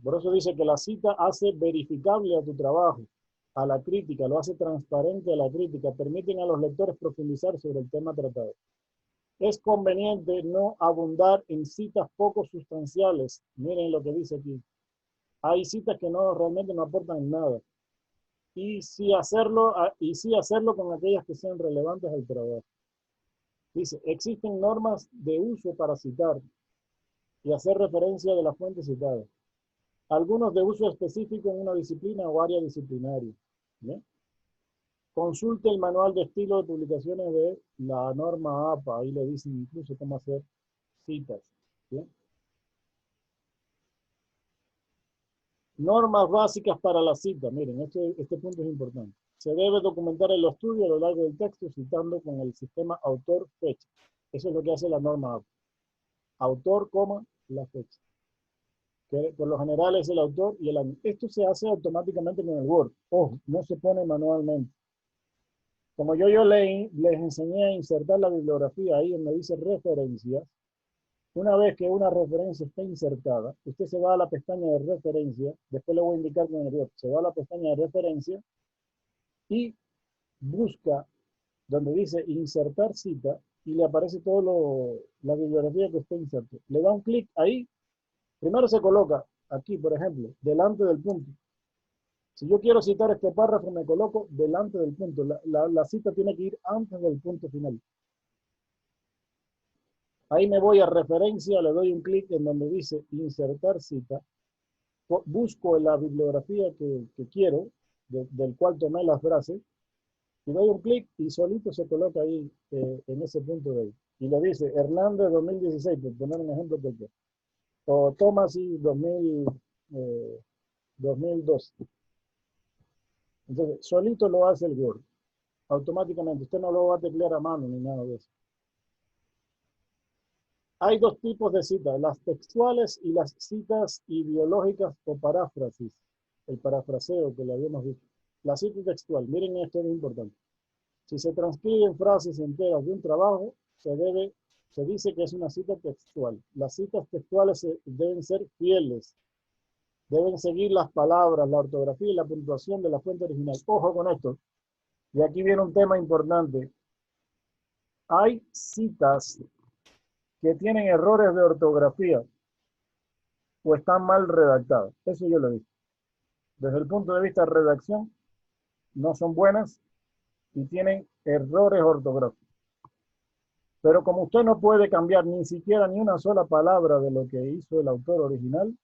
Por eso dice que la cita hace verificable a tu trabajo, a la crítica, lo hace transparente a la crítica, permiten a los lectores profundizar sobre el tema tratado. Es conveniente no abundar en citas poco sustanciales. Miren lo que dice aquí. Hay citas que realmente no aportan nada. Y sí hacerlo con aquellas que sean relevantes al trabajo. Dice, existen normas de uso para citar y hacer referencia de la fuente citada. Algunos de uso específico en una disciplina o área disciplinaria. ¿Bien? Consulte el manual de estilo de publicaciones de la norma APA. Ahí le dicen incluso cómo hacer citas. ¿Bien? Normas básicas para la cita. Miren, este punto es importante. Se debe documentar el estudio a lo largo del texto citando con el sistema autor-fecha. Eso es lo que hace la norma APA. Autor, coma, la fecha. Que por lo general es el autor y el año. Esto se hace automáticamente con el Word. Ojo, no se pone manualmente. Como yo les enseñé a insertar la bibliografía ahí donde dice referencias, una vez que una referencia está insertada, usted se va a la pestaña de referencia, después le voy a indicar con el Word, se va a la pestaña de referencia y busca donde dice insertar cita y le aparece todo la bibliografía que usted insertó. Le da un clic ahí, primero se coloca aquí, por ejemplo, delante del punto. Si yo quiero citar este párrafo, me coloco delante del punto. La cita tiene que ir antes del punto final. Ahí me voy a referencia, le doy un clic en donde dice insertar cita. Busco la bibliografía que quiero, del cual tomé la frase, y doy un clic y solito se coloca ahí, en ese punto de ahí. Y le dice Hernández 2016, por poner un ejemplo cualquiera. O Tomasi 2012. Entonces, solito lo hace el Word, automáticamente. Usted no lo va a teclear a mano ni nada de eso. Hay dos tipos de citas, las textuales y las citas ideológicas o paráfrasis. El parafraseo que le habíamos visto. La cita textual, miren esto es importante. Si se transcriben frases enteras de un trabajo, se dice que es una cita textual. Las citas textuales deben ser fieles. Deben seguir las palabras, la ortografía y la puntuación de la fuente original. Ojo con esto. Y aquí viene un tema importante. Hay citas que tienen errores de ortografía o están mal redactadas. Eso yo lo digo. Desde el punto de vista de redacción, no son buenas y tienen errores ortográficos. Pero como usted no puede cambiar ni siquiera ni una sola palabra de lo que hizo el autor original,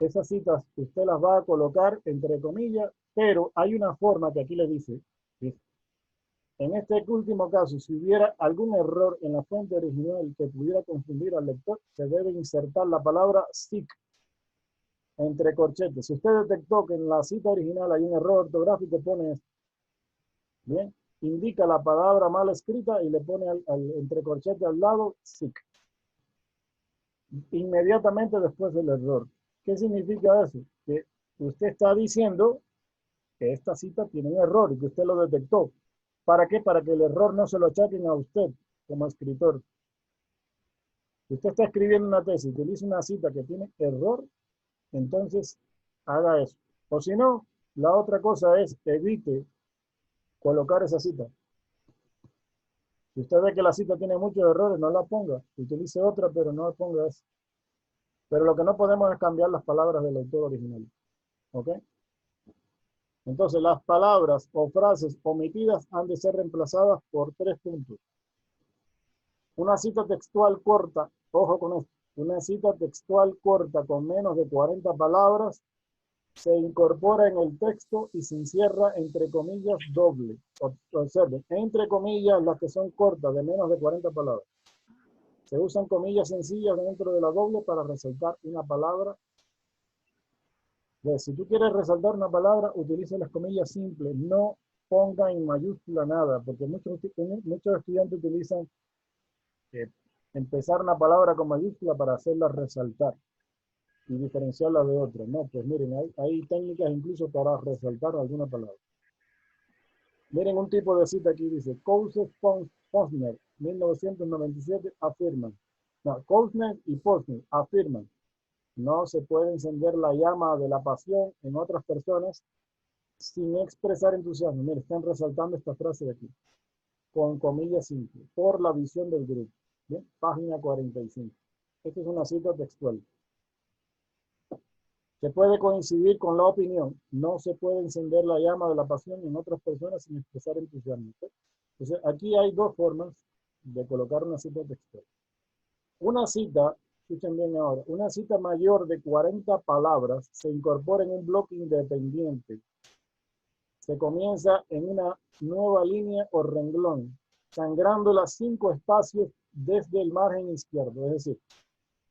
esas citas usted las va a colocar entre comillas, pero hay una forma que aquí le dice, en este último caso, si hubiera algún error en la fuente original que pudiera confundir al lector, se debe insertar la palabra SIC entre corchetes. Si usted detectó que en la cita original hay un error ortográfico, pone esto. Bien, indica la palabra mal escrita y le pone entre corchetes al lado SIC. Inmediatamente después del error. ¿Qué significa eso? Que usted está diciendo que esta cita tiene un error y que usted lo detectó. ¿Para qué? Para que el error no se lo achaquen a usted como escritor. Si usted está escribiendo una tesis y utiliza una cita que tiene error, entonces haga eso. O si no, la otra cosa es evite colocar esa cita. Si usted ve que la cita tiene muchos errores, no la ponga. Utilice otra, pero no ponga esa. Pero lo que no podemos es cambiar las palabras del autor original. ¿Ok? Entonces, las palabras o frases omitidas han de ser reemplazadas por 3 puntos. Una cita textual corta, ojo con esto, una cita textual corta con menos de 40 palabras se incorpora en el texto y se encierra entre comillas doble. Observen, entre comillas las que son cortas de menos de 40 palabras. Se usan comillas sencillas dentro de la doble para resaltar una palabra. Si tú quieres resaltar una palabra, utiliza las comillas simples, no ponga en mayúscula nada, porque muchos estudiantes utilizan empezar una palabra con mayúscula para hacerla resaltar y diferenciarla de otra. No, pues miren, hay técnicas incluso para resaltar alguna palabra. Miren un tipo de cita aquí, dice, Posner, 1997, afirman. No, Posner y Posner afirman. No se puede encender la llama de la pasión en otras personas sin expresar entusiasmo. Miren, están resaltando esta frase de aquí, con comillas simples, por la visión del grupo. ¿Bien? Página 45. Esta es una cita textual. Se puede coincidir con la opinión. No se puede encender la llama de la pasión en otras personas sin expresar entusiasmo. ¿Sí? Entonces, aquí hay 2 formas de colocar una cita textual. Una cita, escuchen bien ahora, una cita mayor de 40 palabras se incorpora en un bloque independiente. se comienza en una nueva línea o renglón, sangrándola 5 espacios desde el margen izquierdo. Es decir,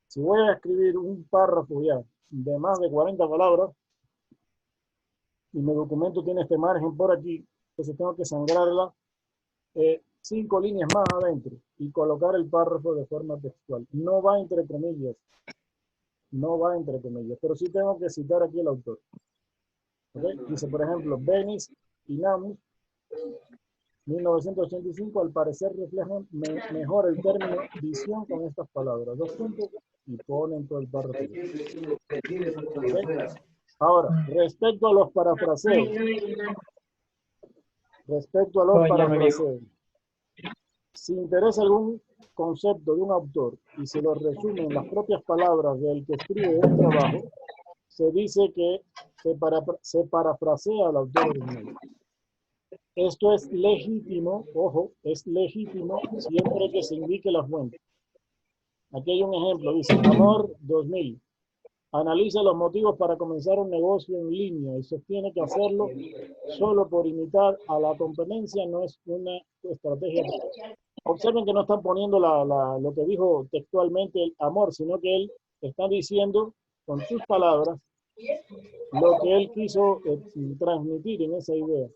si voy a escribir un párrafo ya de más de 40 palabras, y mi documento tiene este margen por aquí, entonces tengo que sangrarla 5 líneas más adentro y colocar el párrafo de forma textual. No va entre comillas. No va entre comillas, pero sí tengo que citar aquí el autor. ¿Okay? Dice, por ejemplo, Benis y Namus, 1985, al parecer reflejan mejor el término visión con estas palabras. 2 puntos y ponen todo el párrafo. ¿Okay? Ahora, respecto a los parafraseos. Si interesa algún concepto de un autor y se lo resume en las propias palabras del que escribe un trabajo, se dice que se parafrasea al autor original. Esto es legítimo, ojo, es legítimo siempre que se indique la fuente. Aquí hay un ejemplo, dice, Amor 2000. Analiza los motivos para comenzar un negocio en línea y sostiene que hacerlo solo por imitar a la competencia no es una estrategia. Observen que no están poniendo lo que dijo textualmente el Amor, sino que él está diciendo con sus palabras lo que él quiso transmitir en esa idea.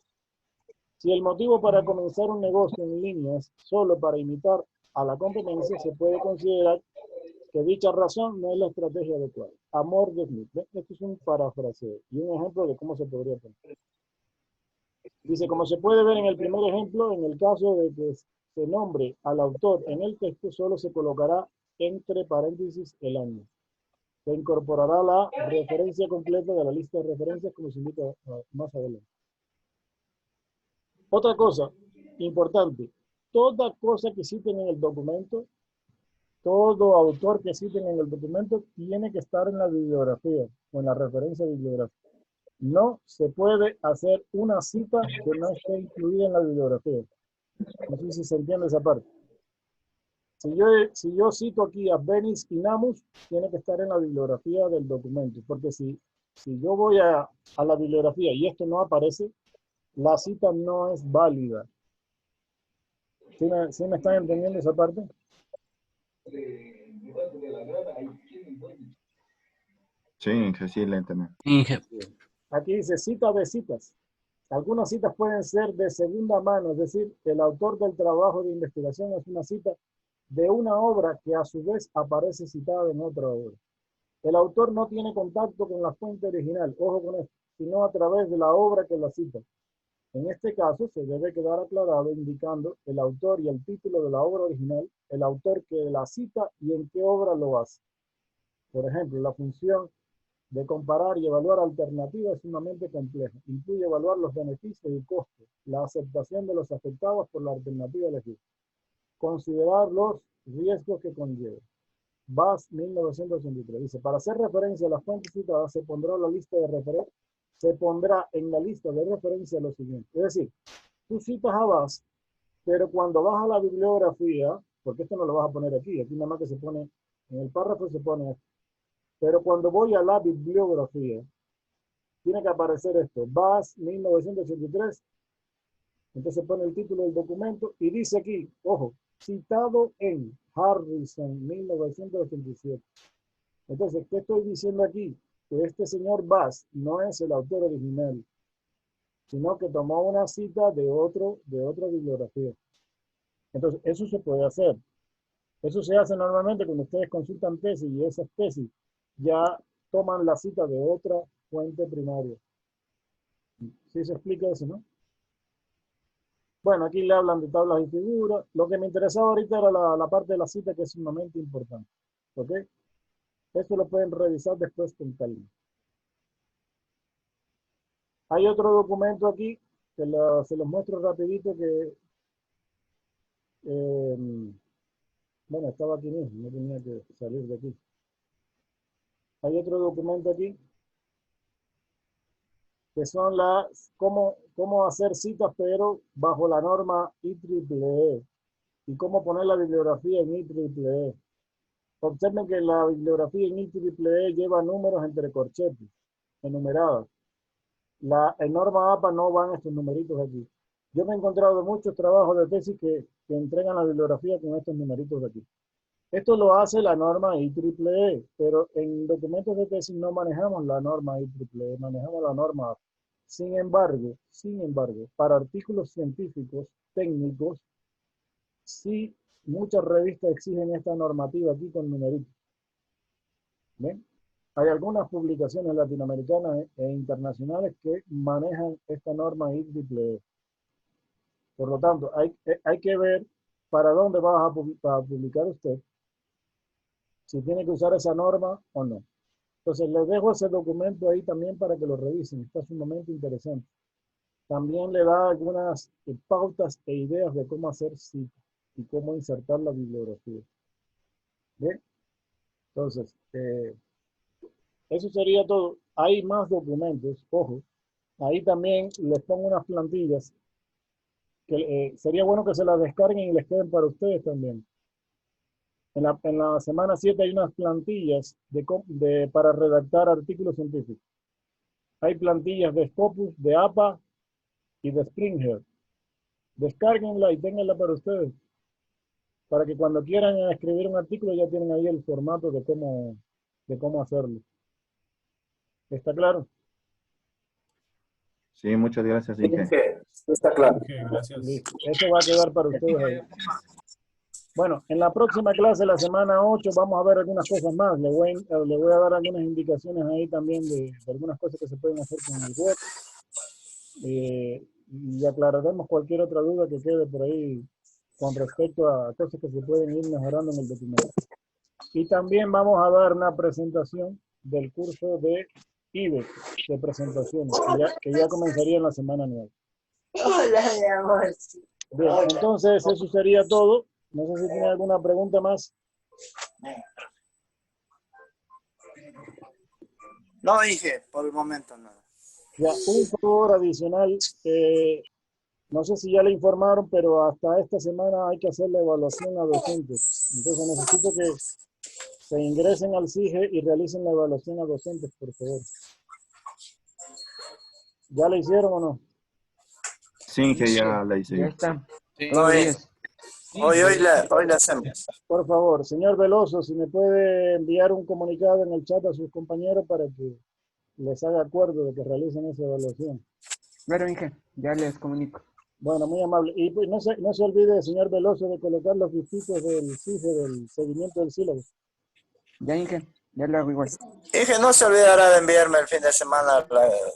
Si el motivo para comenzar un negocio en línea es solo para imitar a la competencia, se puede considerar que dicha razón no es la estrategia adecuada. Amor de Smith. Esto es un parafraseo y un ejemplo de cómo se podría poner. Dice, como se puede ver en el primer ejemplo, en el caso de que se nombre al autor en el texto, solo se colocará entre paréntesis el año. Se incorporará la referencia completa de la lista de referencias como se indica más adelante. Otra cosa importante, toda cosa que citen en el documento, todo autor que citen en el documento tiene que estar en la bibliografía o en la referencia bibliográfica. No se puede hacer una cita que no esté incluida en la bibliografía. No sé si se entiende esa parte. Si yo cito aquí a Benis y Namus, tiene que estar en la bibliografía del documento, porque si yo voy a la bibliografía y esto no aparece, la cita no es válida. ¿Sí me están entendiendo esa parte? Sí, sí, la entendí. Aquí dice cita de citas. Algunas citas pueden ser de segunda mano, es decir, el autor del trabajo de investigación es una cita de una obra que a su vez aparece citada en otra obra. El autor no tiene contacto con la fuente original, ojo con esto, sino a través de la obra que la cita. En este caso, se debe quedar aclarado indicando el autor y el título de la obra original, el autor que la cita y en qué obra lo hace. Por ejemplo, la función de comparar y evaluar alternativas es sumamente compleja. Incluye evaluar los beneficios y costos, la aceptación de los afectados por la alternativa elegida. Considerar los riesgos que conlleva. Bass, 1983. Dice, para hacer referencia a las fuentes citadas, se pondrá en la lista de referencia lo siguiente. Es decir, tú citas a Bass, pero cuando vas a la bibliografía, porque esto no lo vas a poner aquí nada más que se pone, en el párrafo se pone esto. Pero cuando voy a la bibliografía, tiene que aparecer esto, Bass 1983, entonces pone el título del documento y dice aquí, ojo, citado en Harrison 1987. Entonces, ¿qué estoy diciendo aquí? Que este señor Bass no es el autor original, sino que tomó una cita de otra bibliografía. Entonces, eso se puede hacer. Eso se hace normalmente cuando ustedes consultan tesis y esas tesis ya toman la cita de otra fuente primaria. ¿Sí se explica eso, no? Bueno, aquí le hablan de tablas y figuras. Lo que me interesaba ahorita era la parte de la cita, que es sumamente importante. ¿Ok? Esto lo pueden revisar después con calma. Hay otro documento aquí, que se los muestro rapidito, que bueno, estaba aquí mismo, no tenía que salir de aquí. Hay otro documento aquí, que son cómo hacer citas, pero bajo la norma IEEE, y cómo poner la bibliografía en IEEE. Observen que la bibliografía en IEEE lleva números entre corchetes, enumeradas. En norma APA no van estos numeritos aquí. Yo me he encontrado muchos trabajos de tesis que entregan la bibliografía con estos numeritos de aquí. Esto lo hace la norma IEEE, pero en documentos de tesis no manejamos la norma IEEE, manejamos la norma APA. Sin embargo, para artículos científicos, técnicos, sí, muchas revistas exigen esta normativa aquí con numeritos. ¿Ven? Hay algunas publicaciones latinoamericanas e internacionales que manejan esta norma IEEE. Por lo tanto, hay que ver para dónde va a publicar usted, si tiene que usar esa norma o no. Entonces, les dejo ese documento ahí también para que lo revisen. Está sumamente interesante. También le da algunas pautas e ideas de cómo hacer cita y cómo insertar la bibliografía. ¿Bien? Entonces, eso sería todo. Hay más documentos, ojo. Ahí también les pongo unas plantillas que sería bueno que se las descarguen y les queden para ustedes también. En la semana 7 hay unas plantillas para redactar artículos científicos. Hay plantillas de Scopus, de APA y de Springer. Descárguenla y ténganla para ustedes. Para que cuando quieran escribir un artículo ya tienen ahí el formato de cómo hacerlo. ¿Está claro? Sí, muchas gracias, Inge. Está claro. Gracias. Eso va a quedar para ustedes ahí. Bueno, en la próxima clase, la semana 8, vamos a ver algunas cosas más. Le voy a dar algunas indicaciones ahí también de algunas cosas que se pueden hacer con el web. Y aclararemos cualquier otra duda que quede por ahí con respecto a cosas que se pueden ir mejorando en el documento. Y también vamos a dar una presentación del curso de IBEX, de presentaciones, que ya comenzaría en la semana 9. Hola, mi amor. Bien, entonces eso sería todo. No sé si tiene alguna pregunta más. No dije, por el momento nada. Ya, un favor adicional. No sé si ya le informaron, pero hasta esta semana hay que hacer la evaluación a docentes. Entonces necesito que se ingresen al CIGE y realicen la evaluación a docentes, por favor. ¿Ya la hicieron o no? Sí, Inge, ya la hice. Ya está. No es. Hoy la hacemos. Por favor, señor Veloso, si me puede enviar un comunicado en el chat a sus compañeros para que les haga acuerdo de que realicen esa evaluación. Claro, Inge, ya les comunico. Bueno, muy amable. Y pues, no se olvide, señor Veloso, de colocar los distritos del CIGE, del seguimiento del sílabo. Ya, Inge, ya lo hago igual. Inge, no se olvidará de enviarme el fin de semana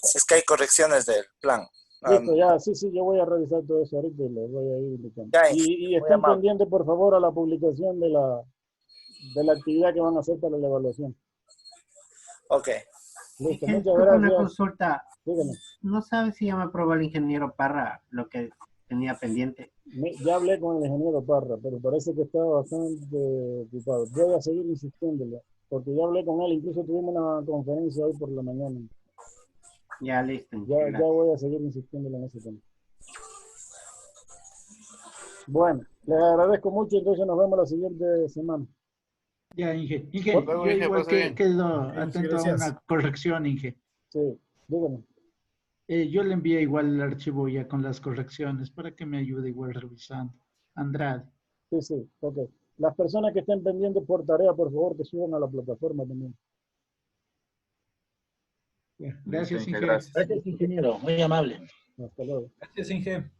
si es que hay correcciones del plan. Listo, ya, sí, yo voy a revisar todo eso ahorita y les voy a ir indicando. Ya, y estén pendientes, por favor, a la publicación de la actividad que van a hacer para la evaluación. Ok. Listo, Inge, muchas gracias. Una consulta. Dígame. ¿No sabe si ya me aprobó el ingeniero Parra lo que tenía pendiente? Ya hablé con el ingeniero Parra, pero parece que está bastante ocupado. Voy a seguir insistiéndole, porque ya hablé con él, incluso tuvimos una conferencia hoy por la mañana. Ya, listo. Ya voy a seguir insistiéndole en ese tema. Bueno, les agradezco mucho, entonces nos vemos la siguiente semana. Ya, Inge. Inge, yo igual quedo atento a una corrección, Inge. Sí, dígame. Yo le envié igual el archivo ya con las correcciones para que me ayude igual revisando. Andrade. Sí, ok. Las personas que estén pendientes por tarea, por favor, que suban a la plataforma también. Gracias, Inge. Gracias, ingeniero. Muy amable. Hasta luego. Gracias, Inge.